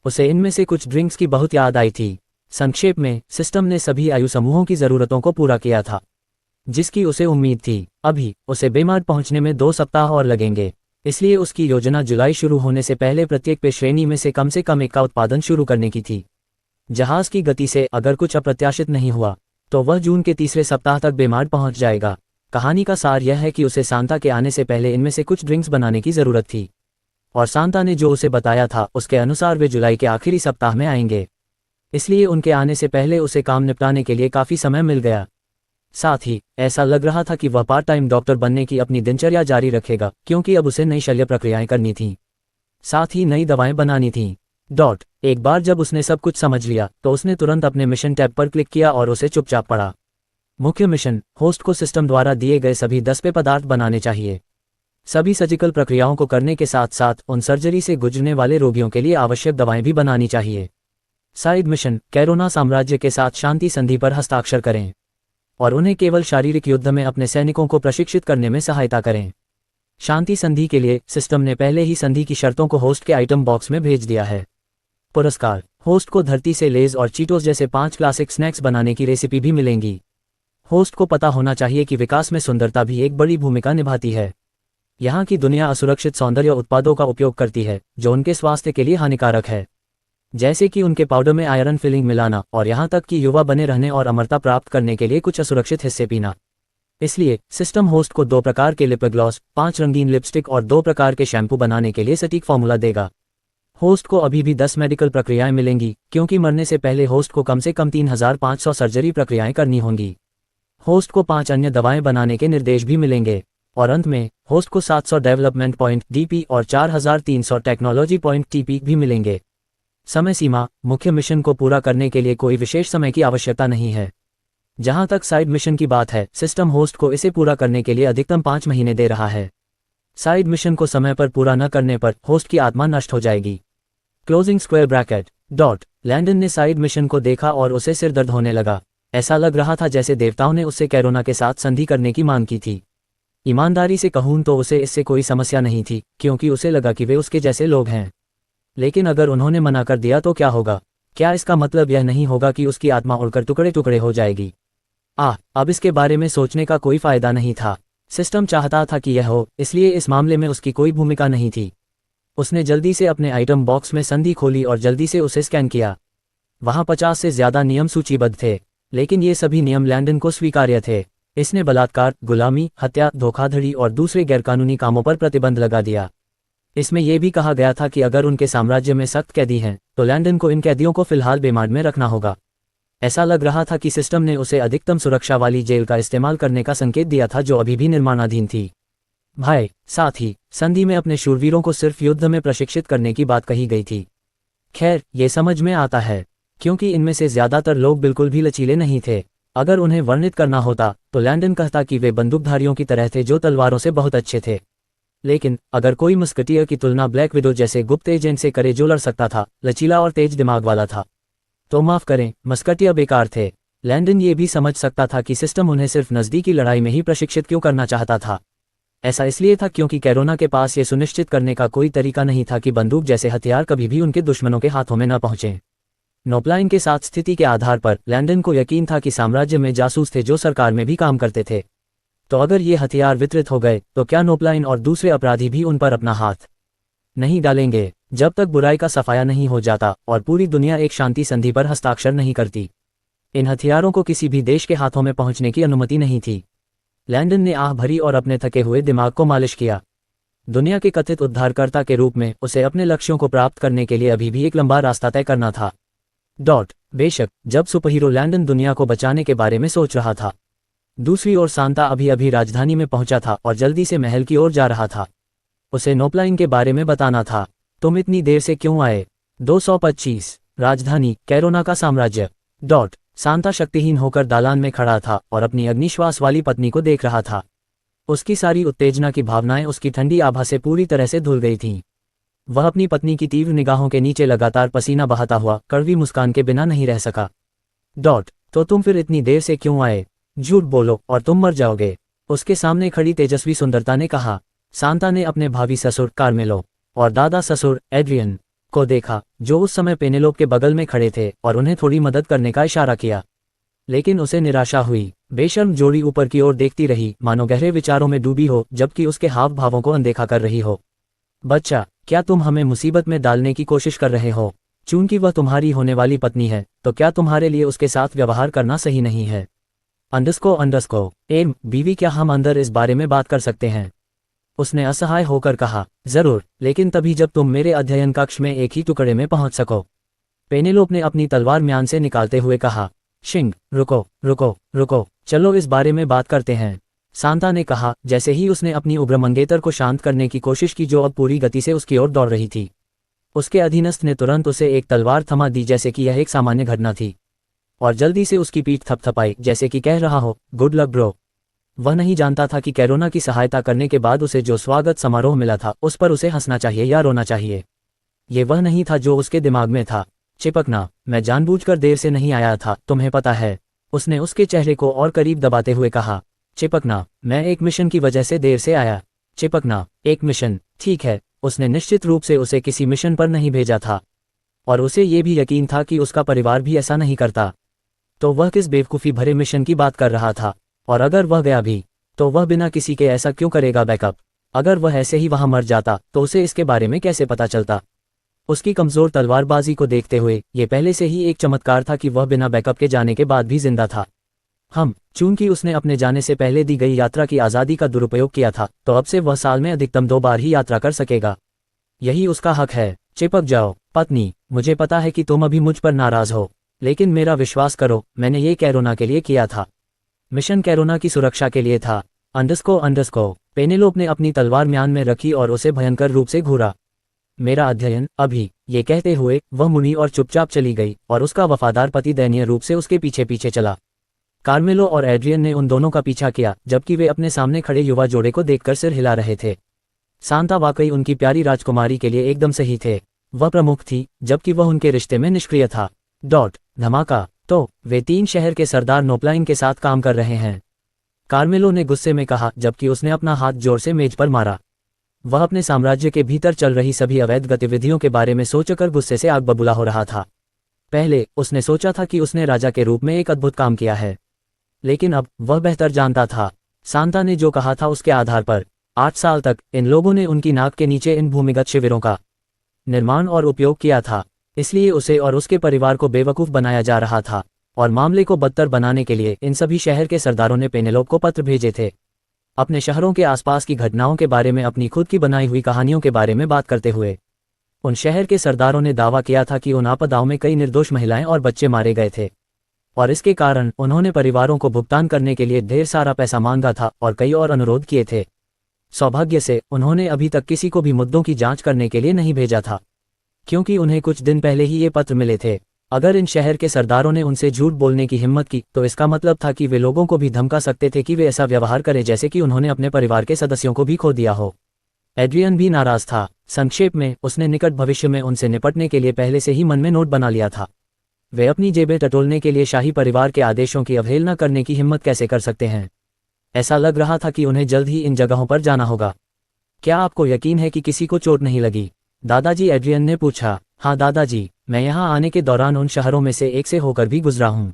उसे इनमें से कुछ ड्रिंक्स की बहुत याद आई थी। संक्षेप में, सिस्टम ने सभी आयु समूहों की जरूरतों को पूरा किया था, जिसकी उसे उम्मीद थी। अभी उसे बेमार पहुंचने में 2 सप्ताह और लगेंगे, इसलिए उसकी योजना जुलाई शुरू होने से पहले प्रत्येक पेय श्रेणी में से कम 1 का उत्पादन शुरू करने की थी। जहाज की गति से अगर कुछ अप्रत्याशित नहीं हुआ तो वह जून के तीसरे सप्ताह तक बेमार पहुंच जाएगा। कहानी का सार यह है कि उसे सांता के आने से पहले इनमें से कुछ ड्रिंक्स बनाने की जरूरत थी और सांता ने जो उसे बताया था उसके अनुसार वे जुलाई के आखिरी सप्ताह में आएंगे, इसलिए उनके आने से पहले उसे काम निपटाने के लिए काफी समय मिल गया। साथ ही ऐसा लग रहा था कि वह पार्ट टाइम डॉक्टर बनने की अपनी दिनचर्या जारी रखेगा, क्योंकि अब उसे नई शल्य प्रक्रियाएं करनी थीं, साथ ही नई दवाएं बनानी थीं। एक बार जब उसने सब कुछ समझ लिया तो उसने तुरंत अपने मिशन टैब पर क्लिक किया और उसे चुपचाप पढ़ा। मुख्य मिशन: होस्ट को सिस्टम द्वारा दिए गए सभी 10 पेय पदार्थ बनाने चाहिए। सभी सर्जिकल प्रक्रियाओं को करने के साथ साथ उन सर्जरी से गुजरने वाले रोगियों के लिए आवश्यक दवाएं भी बनानी चाहिए। साइड मिशन: कैरोना साम्राज्य के साथ शांति संधि पर हस्ताक्षर करें और उन्हें केवल शारीरिक युद्ध में अपने सैनिकों को प्रशिक्षित करने में सहायता करें। शांति संधि के लिए सिस्टम ने पहले ही संधि की शर्तों को होस्ट के आइटम बॉक्स में भेज दिया है। पुरस्कार: होस्ट को धरती से लेज और चीटोस जैसे 5 क्लासिक स्नैक्स बनाने की रेसिपी भी मिलेंगी। होस्ट को पता होना चाहिए कि विकास में सुंदरता भी एक बड़ी भूमिका निभाती है। यहाँ की दुनिया असुरक्षित सौंदर्य उत्पादों का उपयोग करती है जो उनके स्वास्थ्य के लिए हानिकारक है, जैसे कि उनके पाउडर में आयरन फिलिंग मिलाना और यहाँ तक कि युवा बने रहने और अमरता प्राप्त करने के लिए कुछ असुरक्षित हिस्से पीना। इसलिए सिस्टम होस्ट को 2 प्रकार के लिप ग्लॉस, 5 रंगीन लिपस्टिक और 2 प्रकार के शैम्पू बनाने के लिए सटीक फॉर्मूला देगा। होस्ट को अभी भी 10 मेडिकल प्रक्रियाएं मिलेंगी, क्योंकि मरने से पहले होस्ट को कम से कम 3500 सर्जरी प्रक्रियाएं करनी होंगी। होस्ट को 5 अन्य दवाएं बनाने के निर्देश भी मिलेंगे, और अंत में होस्ट को 700 डेवलपमेंट पॉइंट DP और 4300 टेक्नोलॉजी पॉइंट TP भी मिलेंगे। समय सीमा: मुख्य मिशन को पूरा करने के लिए कोई विशेष समय की आवश्यकता नहीं है। जहां तक साइड मिशन की बात है, सिस्टम होस्ट को इसे पूरा करने के लिए अधिकतम 5 महीने दे रहा है। साइड मिशन को समय पर पूरा न करने पर होस्ट की आत्मा नष्ट हो जाएगी। Closing square bracket dot. Landon ने साइड मिशन को देखा और उसे सिर दर्द होने लगा। ऐसा लग रहा था जैसे देवताओं ने उससे कैरोना के साथ संधि करने की मांग की थी। ईमानदारी से कहूं तो उसे इससे कोई समस्या नहीं थी, क्योंकि उसे लगा कि वे उसके जैसे लोग हैं। लेकिन अगर उन्होंने मना कर दिया तो क्या होगा? क्या इसका मतलब यह नहीं होगा कि उसकी आत्मा उड़कर टुकड़े टुकड़े हो जाएगी? अब इसके बारे में सोचने का कोई फायदा नहीं था। सिस्टम चाहता था कि यह हो, इसलिए इस मामले में उसकी कोई भूमिका नहीं थी। उसने जल्दी से अपने आइटम बॉक्स में संधि खोली और जल्दी से उसे स्कैन किया। वहां 50 से ज्यादा नियम सूचीबद्ध थे, लेकिन ये सभी नियम लैंडन को स्वीकार्य थे। इसने बलात्कार, गुलामी, हत्या, धोखाधड़ी और दूसरे गैरकानूनी कामों पर प्रतिबंध लगा दिया। इसमें यह भी कहा गया था कि अगर उनके साम्राज्य में सख्त कैदी हैं, तो लैंडन को इन कैदियों को फिलहाल बेमार्ड में रखना होगा। ऐसा लग रहा था कि सिस्टम ने उसे अधिकतम सुरक्षा वाली जेल का इस्तेमाल करने का संकेत दिया था, जो अभी भी निर्माणाधीन थी। भाई, साथ ही संधि में अपने शूरवीरों को सिर्फ युद्ध में प्रशिक्षित करने की बात कही गई थी। खैर, ये समझ में आता है, क्योंकि इनमें से ज्यादातर लोग बिल्कुल भी लचीले नहीं थे। अगर उन्हें वर्णित करना होता तो लैंडन कहता कि वे बंदूकधारियों की तरह थे जो तलवारों से बहुत अच्छे थे। लेकिन अगर कोई मस्कटियर की तुलना ब्लैक विडो जैसे गुप्त एजेंट से करे जो लड़ सकता था, लचीला और तेज दिमाग वाला था, तो माफ करें, मस्कटियर बेकार थे। लैंडन ये भी समझ सकता था कि सिस्टम उन्हें सिर्फ नज़दीकी लड़ाई में ही प्रशिक्षित क्यों करना चाहता था। ऐसा इसलिए था क्योंकि कैरोना के पास ये सुनिश्चित करने का कोई तरीका नहीं था कि बंदूक जैसे हथियार कभी भी उनके दुश्मनों के हाथों में न पहुंचे। नोपलाइन के साथ स्थिति के आधार पर लैंडन को यकीन था कि साम्राज्य में जासूस थे जो सरकार में भी काम करते थे। तो अगर ये हथियार वितरित हो गए तो क्या नोपलाइन और दूसरे अपराधी भी उन पर अपना हाथ नहीं डालेंगे, जब तक बुराई का सफाया नहीं हो जाता और पूरी दुनिया एक शांति संधि पर हस्ताक्षर नहीं करती। इन हथियारों को किसी भी देश के हाथों में पहुंचने की अनुमति नहीं थी। लैंडन ने आह भरी और अपने थके हुए दिमाग को मालिश किया। दुनिया के कथित उद्धारकर्ता के रूप में उसे अपने लक्ष्यों को प्राप्त करने के लिए अभी भी एक लंबा रास्ता तय करना था। बेशक, जब सुपरहीरो लैंडन दुनिया को बचाने के बारे में सोच रहा था, दूसरी ओर सांता अभी अभी राजधानी में पहुंचा था और जल्दी से महल की ओर जा रहा था। उसे नोपलाइन के बारे में बताना था। तुम इतनी देर से क्यों आए? 225 राजधानी कैरोना का साम्राज्य। सांता शक्तिहीन होकर दालान में खड़ा था और अपनी अग्निश्वास वाली पत्नी को देख रहा था। उसकी सारी उत्तेजना की भावनाएं उसकी ठंडी आभा से पूरी तरह से धुल गई थीं। वह अपनी पत्नी की तीव्र निगाहों के नीचे लगातार पसीना बहाता हुआ कड़वी मुस्कान के बिना नहीं रह सका। तो तुम फिर इतनी देर से क्यों आए? झूठ बोलो और तुम मर जाओगे, उसके सामने खड़ी तेजस्वी सुंदरता ने कहा। सांता ने अपने भावी ससुर कार्मेलो और दादा ससुर एड्रियन को देखा, जो उस समय पेनेलोप के बगल में खड़े थे, और उन्हें थोड़ी मदद करने का इशारा किया। लेकिन उसे निराशा हुई। बेशर्म जोड़ी ऊपर की ओर देखती रही, मानो गहरे विचारों में डूबी हो, जबकि उसके हाव भावों को अनदेखा कर रही हो। बच्चा, क्या तुम हमें मुसीबत में डालने की कोशिश कर रहे हो? चूंकि वह तुम्हारी होने वाली पत्नी है, तो क्या तुम्हारे लिए उसके साथ व्यवहार करना सही नहीं है? बीवी, क्या हम अंदर इस बारे में बात कर सकते हैं? उसने असहाय होकर कहा। जरूर, लेकिन तभी जब तुम मेरे अध्ययन कक्ष में एक ही टुकड़े में पहुंच सको। पेनेलोप ने अपनी तलवार म्यान से निकालते हुए कहा। शिंग, रुको, चलो इस बारे में बात करते हैं, सांता ने कहा, जैसे ही उसने अपनी उग्र मंगेतर को शांत करने की कोशिश की जो अब पूरी गति से उसकी ओर दौड़ रही थी। उसके अधीनस्थ ने तुरंत उसे एक तलवार थमा दी, जैसे कि यह एक सामान्य घटना थी, और जल्दी से उसकी पीठ थपथपाई, जैसे कि कह रहा हो, गुड लक ब्रो। वह नहीं जानता था कि कैरोना की सहायता करने के बाद उसे जो स्वागत समारोह मिला था, उस पर उसे हंसना चाहिए या रोना चाहिए। ये वह नहीं था जो उसके दिमाग में था। चिपकना, मैं जानबूझकर देर से नहीं आया था, तुम्हें पता है, उसने उसके चेहरे को और करीब दबाते हुए कहा। चिपकना, मैं एक मिशन की वजह से देर से आया। चिपकना, एक मिशन, ठीक है, उसने निश्चित रूप से उसे किसी मिशन पर नहीं भेजा था, और उसे ये भी यकीन था कि उसका परिवार भी ऐसा नहीं करता। तो वह किस बेवकूफ़ी भरे मिशन की बात कर रहा था? और अगर वह गया भी, तो वह बिना किसी के ऐसा क्यों करेगा बैकअप? अगर वह ऐसे ही वहां मर जाता तो उसे इसके बारे में कैसे पता चलता? उसकी कमज़ोर तलवारबाजी को देखते हुए ये पहले से ही एक चमत्कार था कि वह बिना बैकअप के जाने के बाद भी जिंदा था। चूंकि उसने अपने जाने से पहले दी गई यात्रा की आज़ादी का दुरुपयोग किया था, तो अब से वह साल में अधिकतम 2 बार ही यात्रा कर सकेगा। यही उसका हक है। चिपक जाओ पत्नी, मुझे पता है कि तुम अभी मुझ पर नाराज हो, लेकिन मेरा विश्वास करो, मैंने ये कैरोना के लिए किया था। मिशन कैरोना की सुरक्षा के लिए था। अंडरस्को। पेनेलोप ने अपनी तलवार म्यान में रखी और उसे भयंकर रूप से घूरा। मेरा अध्ययन अभी, ये कहते हुए वह मुड़ी और चुपचाप चली गई और उसका वफादार पति दयनीय रूप से उसके पीछे पीछे चला। कार्मेलो और एड्रियन ने उन दोनों का पीछा किया, जबकि वे अपने सामने खड़े युवा जोड़े को देखकर सिर हिला रहे थे। सांता वाकई उनकी प्यारी राजकुमारी के लिए एकदम सही थे। वह प्रमुख थी, जबकि वह उनके रिश्ते में निष्क्रिय था। धमाका। तो वे 3 शहर के सरदार नोपलाइन के साथ काम कर रहे हैं, कार्मेलो ने गुस्से में कहा, जबकि उसने अपना हाथ जोर से मेज पर मारा। वह अपने साम्राज्य के भीतर चल रही सभी अवैध गतिविधियों के बारे में सोचकर गुस्से से आग बबूला हो रहा था। पहले उसने सोचा था कि उसने राजा के रूप में एक अद्भुत काम किया है, लेकिन अब वह बेहतर जानता था। सांता ने जो कहा था उसके आधार पर 8 साल तक इन लोगों ने उनकी नाक के नीचे इन भूमिगत शिविरों का निर्माण और उपयोग किया था। इसलिए उसे और उसके परिवार को बेवकूफ़ बनाया जा रहा था, और मामले को बदतर बनाने के लिए इन सभी शहर के सरदारों ने पेनेलोप को पत्र भेजे थे, अपने शहरों के आसपास की घटनाओं के बारे में अपनी खुद की बनाई हुई कहानियों के बारे में बात करते हुए। उन शहर के सरदारों ने दावा किया था कि उन आपदाओं में कई निर्दोष महिलाएं और बच्चे मारे गए थे, और इसके कारण उन्होंने परिवारों को भुगतान करने के लिए ढेर सारा पैसा मांगा था और कई और अनुरोध किए थे। सौभाग्य से उन्होंने अभी तक किसी को भी मुद्दों की जांच करने के लिए नहीं भेजा था, क्योंकि उन्हें कुछ दिन पहले ही ये पत्र मिले थे। अगर इन शहर के सरदारों ने उनसे झूठ बोलने की हिम्मत की, तो इसका मतलब था कि वे लोगों को भी धमका सकते थे कि वे ऐसा व्यवहार करें जैसे कि उन्होंने अपने परिवार के सदस्यों को भी खो दिया हो। एड्रियन भी नाराज था। संक्षेप में, उसने निकट भविष्य में उनसे निपटने के लिए पहले से ही मन में नोट बना लिया था। वे अपनी जेबें टटोलने के लिए शाही परिवार के आदेशों की अवहेलना करने की हिम्मत कैसे कर सकते हैं? ऐसा लग रहा था कि उन्हें जल्द ही इन जगहों पर जाना होगा। क्या आपको यकीन है कि किसी को चोट नहीं लगी? दादाजी, एड्रियन ने पूछा। हाँ दादाजी, मैं यहाँ आने के दौरान उन शहरों में से एक से होकर भी गुजरा हूँ।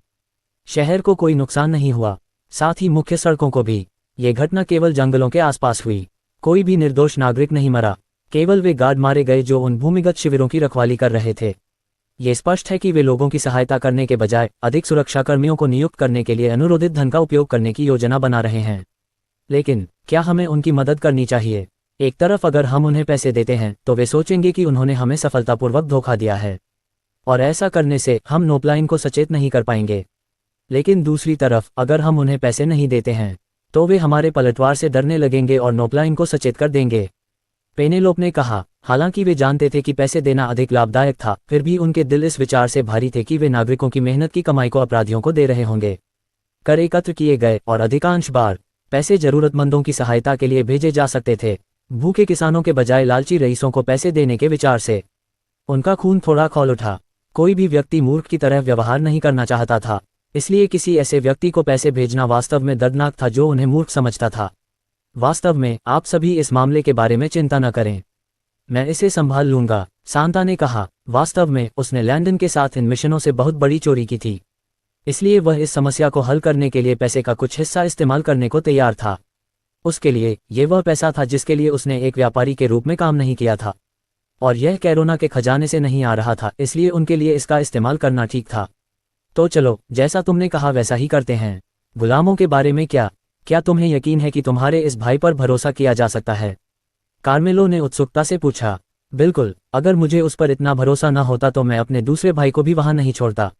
शहर को कोई नुकसान नहीं हुआ, साथ ही मुख्य सड़कों को भी। ये घटना केवल जंगलों के आसपास हुई। कोई भी निर्दोष नागरिक नहीं मरा, केवल वे गार्ड मारे गए जो उन भूमिगत शिविरों की रखवाली कर रहे थे। ये स्पष्ट है कि वे लोगों की सहायता करने के बजाय अधिक सुरक्षाकर्मियों को नियुक्त करने के लिए अनुरोधित धन का उपयोग करने की योजना बना रहे हैं। लेकिन क्या हमें उनकी मदद करनी चाहिए? एक तरफ अगर हम उन्हें पैसे देते हैं तो वे सोचेंगे कि उन्होंने हमें सफलतापूर्वक धोखा दिया है, और ऐसा करने से हम नोपलाइन को सचेत नहीं कर पाएंगे। लेकिन दूसरी तरफ अगर हम उन्हें पैसे नहीं देते हैं तो वे हमारे पलटवार से डरने लगेंगे और नोपलाइन को सचेत कर देंगे। पेनेलोप ने कहा। हालांकि वे जानते थे कि पैसे देना अधिक लाभदायक था, फिर भी उनके दिल इस विचार से भारी थे कि वे नागरिकों की मेहनत की कमाई को अपराधियों को दे रहे होंगे। कर एकत्र किए गए और अधिकांश बार पैसे जरूरतमंदों की सहायता के लिए भेजे जा सकते थे, भूखे किसानों के बजाय लालची रईसों को पैसे देने के विचार से। उनका खून थोड़ा खौल उठा। कोई भी व्यक्ति मूर्ख की तरह व्यवहार नहीं करना चाहता था, इसलिए किसी ऐसे व्यक्ति को पैसे भेजना वास्तव में दर्दनाक था जो उन्हें मूर्ख समझता था। वास्तव में आप सभी इस मामले के बारे में चिंता न करें, मैं इसे संभाल लूंगा, सांता ने कहा। वास्तव में उसने लैंडन के साथ इन मिशनों से बहुत बड़ी चोरी की थी, इसलिए वह इस समस्या को हल करने के लिए पैसे का कुछ हिस्सा इस्तेमाल करने को तैयार था। उसके लिए ये वह पैसा था जिसके लिए उसने एक व्यापारी के रूप में काम नहीं किया था, और यह कैरोना के खजाने से नहीं आ रहा था, इसलिए उनके लिए इसका इस्तेमाल करना ठीक था। तो चलो, जैसा तुमने कहा वैसा ही करते हैं। गुलामों के बारे में क्या तुम्हें यकीन है कि तुम्हारे इस भाई पर भरोसा किया जा सकता है? कार्मेलो ने उत्सुकता से पूछा। बिल्कुल, अगर मुझे उस पर इतना भरोसा न होता तो मैं अपने दूसरे भाई को भी वहां नहीं छोड़ता।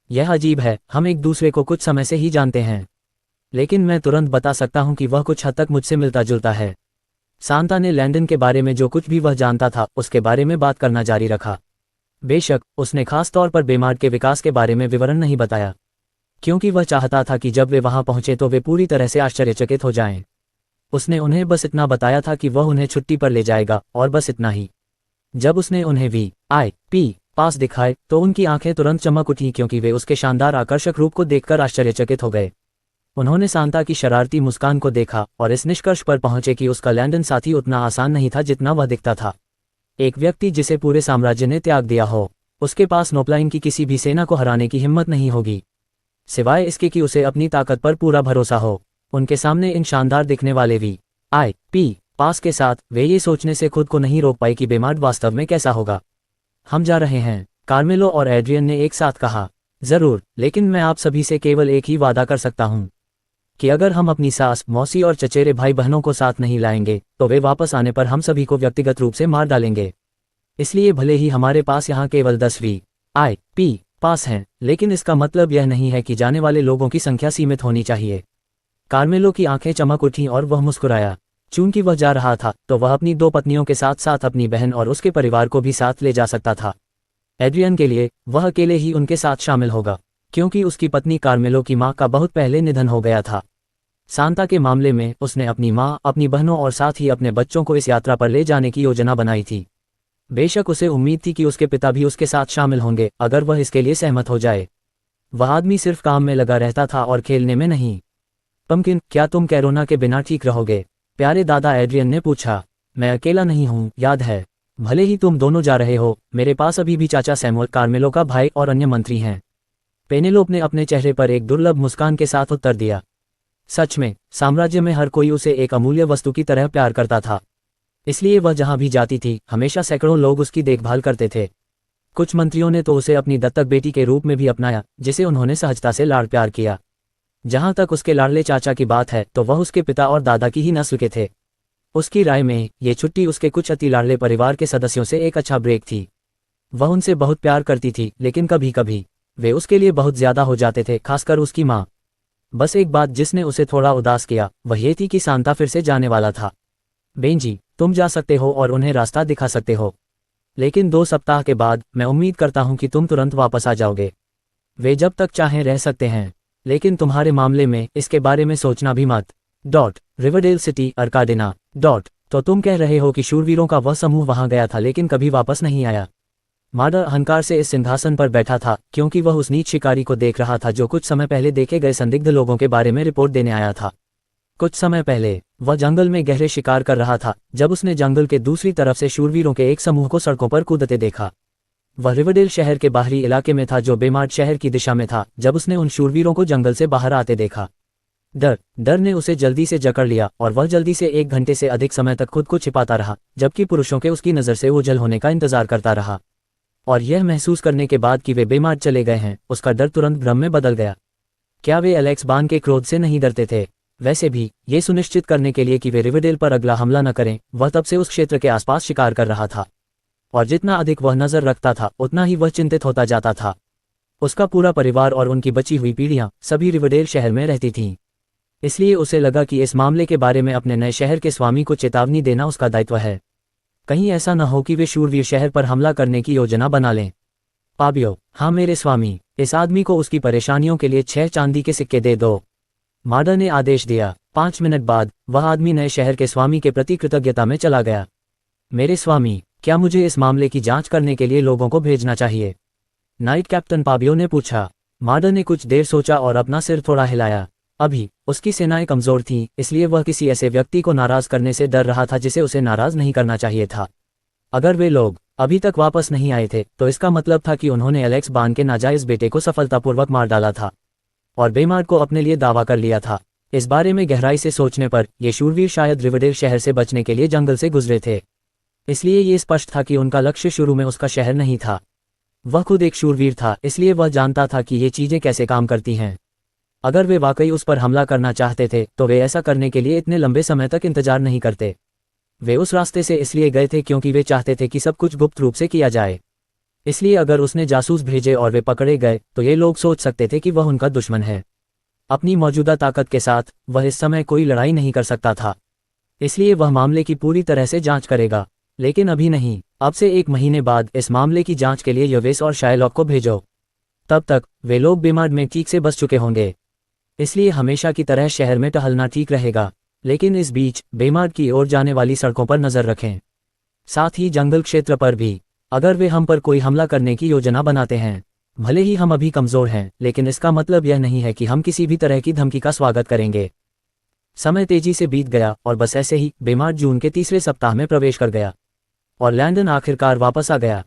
यह अजीब है, हम एक दूसरे को कुछ समय से ही जानते हैं, लेकिन मैं तुरंत बता सकता हूं कि वह कुछ हद तक मुझसे मिलता जुलता है। सांता ने लैंडन के बारे में जो कुछ भी वह जानता था उसके बारे में बात करना जारी रखा। बेशक उसने खास तौर पर बेमार्ड के विकास के बारे में विवरण नहीं बताया, क्योंकि वह चाहता था कि जब वे वहां पहुंचे तो वे पूरी तरह से आश्चर्यचकित हो जाएं। उसने उन्हें बस इतना बताया था कि वह उन्हें छुट्टी पर ले जाएगा, और बस इतना ही। जब उसने उन्हें VIP पास दिखाए तो उनकी आंखें तुरंत चमक उठी, क्योंकि वे उसके शानदार आकर्षक रूप को देखकर आश्चर्यचकित हो गए। उन्होंने सांता की शरारती मुस्कान को देखा और इस निष्कर्ष पर पहुंचे कि उसका लैंडन साथी उतना आसान नहीं था जितना वह दिखता था। एक व्यक्ति जिसे पूरे साम्राज्य ने त्याग दिया हो, उसके पास नोपलाइन की किसी भी सेना को हराने की हिम्मत नहीं होगी। सिवाय इसके कि उसे अपनी ताकत पर पूरा भरोसा हो। उनके सामने इन शानदार दिखने वाले VIP पास के साथ वे ये सोचने से खुद को नहीं रोक पाए कि बेमार्ड वास्तव में कैसा होगा। हम जा रहे हैं, कार्मेलो और एड्रियन ने एक साथ कहा। जरूर, लेकिन मैं आप सभी से केवल एक ही वादा कर सकता हूं कि अगर हम अपनी सास, मौसी और चचेरे भाई बहनों को साथ नहीं लाएंगे तो वे वापस आने पर हम सभी को व्यक्तिगत रूप से मार डालेंगे। इसलिए भले ही हमारे पास यहाँ केवल 10 VIP पास हैं, लेकिन इसका मतलब यह नहीं है कि जाने वाले लोगों की संख्या सीमित होनी चाहिए। कार्मेलो की आंखें चमक उठीं और वह मुस्कुराया। चूंकि वह जा रहा था तो वह अपनी 2 पत्नियों के साथ साथ अपनी बहन और उसके परिवार को भी साथ ले जा सकता था। एड्रियन के लिए वह अकेले ही उनके साथ शामिल होगा, क्योंकि उसकी पत्नी कार्मेलो की मां का बहुत पहले निधन हो गया था। सांता के मामले में उसने अपनी मां, अपनी बहनों और साथ ही अपने बच्चों को इस यात्रा पर ले जाने की योजना बनाई थी। बेशक उसे उम्मीद थी कि उसके पिता भी उसके साथ शामिल होंगे अगर वह इसके लिए सहमत हो जाए। वह आदमी सिर्फ काम में लगा रहता था और खेलने में नहीं। पम्पकिन, क्या तुम कैरोना के बिना ठीक रहोगे? प्यारे दादा, एड्रियन ने पूछा। मैं अकेला नहीं हूँ, याद है। भले ही तुम दोनों जा रहे हो, मेरे पास अभी भी चाचा सैमुअल, कार्मेलो का भाई और अन्य मंत्री हैं। पेनेलोप ने अपने चेहरे पर एक दुर्लभ मुस्कान के साथ उत्तर दिया। सच में, साम्राज्य में हर कोई उसे एक अमूल्य वस्तु की तरह प्यार करता था। इसलिए वह जहां भी जाती थी हमेशा सैकड़ों लोग उसकी देखभाल करते थे। कुछ मंत्रियों ने तो उसे अपनी दत्तक बेटी के रूप में भी अपनाया, जिसे उन्होंने सहजता से लाड़ प्यार किया। जहां तक उसके लाडले चाचा की बात है तो वह उसके पिता और दादा की ही नस्ल के थे। उसकी राय में ये छुट्टी उसके कुछ अति लाडले परिवार के सदस्यों से एक अच्छा ब्रेक थी। वह उनसे बहुत प्यार करती थी, लेकिन कभी कभी वे उसके लिए बहुत ज्यादा हो जाते थे, खासकर उसकी माँ। बस एक बात जिसने उसे थोड़ा उदास किया वह ये थी कि सांता फिर से जाने वाला था। बेंजी, तुम जा सकते हो और उन्हें रास्ता दिखा सकते हो, लेकिन 2 सप्ताह के बाद मैं उम्मीद करता हूं कि तुम तुरंत वापस आ जाओगे। वे जब तक चाहें रह सकते हैं, लेकिन तुम्हारे मामले में इसके बारे में सोचना भी मत। Riverdale city, Arcadina. तो तुम कह रहे हो कि शूरवीरों का वह समूह वहां गया था लेकिन कभी वापस नहीं आया। मार्डर अहंकार से इस सिंहासन पर बैठा था क्योंकि वह उस नीच शिकारी को देख रहा था जो कुछ समय पहले देखे गए संदिग्ध लोगों के बारे में रिपोर्ट देने आया था। कुछ समय पहले वह जंगल में गहरे शिकार कर रहा था जब उसने जंगल के दूसरी तरफ से शूरवीरों के एक समूह को सड़कों पर कूदते देखा। वह रिवरडेल शहर के बाहरी इलाके में था जो बेमार्ड शहर की दिशा में था जब उसने उन शूरवीरों को जंगल से बाहर आते देखा। डर ने उसे जल्दी से जकड़ लिया और वह जल्दी से 1 घंटे से अधिक समय तक खुद को छिपाता रहा, जबकि पुरुषों के उसकी नज़र से ओझल होने का इंतजार करता रहा। और यह महसूस करने के बाद कि वे बेमार्ड चले गए हैं, उसका डर तुरंत भ्रम में बदल गया। क्या वे एलेक्स बान के क्रोध से नहीं डरते थे? वैसे भी ये सुनिश्चित करने के लिए कि वे रिवरडेल पर अगला हमला न करें, वह तब से उस क्षेत्र के आसपास शिकार कर रहा था। और जितना अधिक वह नजर रखता था उतना ही वह चिंतित होता जाता था। उसका पूरा परिवार और उनकी बची हुई पीढ़ियां सभी रिवरडेल शहर में रहती थीं। इसलिए उसे लगा कि इस मामले के बारे में अपने नए शहर के स्वामी को चेतावनी देना उसका दायित्व है। कहीं ऐसा न हो कि वे शूरवीर शहर पर हमला करने की योजना बना लें। पाबियो, हाँ मेरे स्वामी, इस आदमी को उसकी परेशानियों के लिए 6 चांदी के सिक्के दे दो। मार्डर ने आदेश दिया। 5 मिनट बाद वह आदमी नए शहर के स्वामी के प्रति कृतज्ञता में चला गया। मेरे स्वामी, क्या मुझे इस मामले की जांच करने के लिए लोगों को भेजना चाहिए? नाइट कैप्टन पाबियो ने पूछा। मार्डर ने कुछ देर सोचा और अपना सिर थोड़ा हिलाया। अभी उसकी सेनाएं कमजोर थीं, इसलिए वह किसी ऐसे व्यक्ति को नाराज करने से डर रहा था जिसे उसे नाराज नहीं करना चाहिए था। अगर वे लोग अभी तक वापस नहीं आए थे तो इसका मतलब था कि उन्होंने एलेक्स बान के नाजायज बेटे को सफलतापूर्वक मार डाला था और बेमार्ड को अपने लिए दावा कर लिया था। इस बारे में गहराई से सोचने पर ये शूरवीर शायद रिवरडेल शहर से बचने के लिए जंगल से गुजरे थे। इसलिए ये स्पष्ट था कि उनका लक्ष्य शुरू में उसका शहर नहीं था। वह खुद एक शूरवीर था, इसलिए वह जानता था कि ये चीजें कैसे काम करती हैं। अगर वे वाकई उस पर हमला करना चाहते थे तो वे ऐसा करने के लिए इतने लंबे समय तक इंतजार नहीं करते। वे उस रास्ते से इसलिए गए थे क्योंकि वे चाहते थे कि सब कुछ गुप्त रूप से किया जाए। इसलिए अगर उसने जासूस भेजे और वे पकड़े गए तो ये लोग सोच सकते थे कि वह उनका दुश्मन है। अपनी मौजूदा ताकत के साथ वह इस समय कोई लड़ाई नहीं कर सकता था, इसलिए वह मामले की पूरी तरह से जांच करेगा। लेकिन अभी नहीं, अब से 1 महीने बाद इस मामले की जांच के लिए यवेस और शायलॉक को भेजो। तब तक वे लोग बेमार्ड में ठीक से बस चुके होंगे, इसलिए हमेशा की तरह शहर में टहलना ठीक रहेगा। लेकिन इस बीच बेमार्ड की ओर जाने वाली सड़कों पर नजर रखें, साथ ही जंगल क्षेत्र पर भी। अगर वे हम पर कोई हमला करने की योजना बनाते हैं, भले ही हम अभी कमजोर हैं, लेकिन इसका मतलब यह नहीं है कि हम किसी भी तरह की धमकी का स्वागत करेंगे। समय तेजी से बीत गया और बस ऐसे ही बेमार्ड जून के 3रे सप्ताह में प्रवेश कर गया और लैंडन आखिरकार वापस आ गया।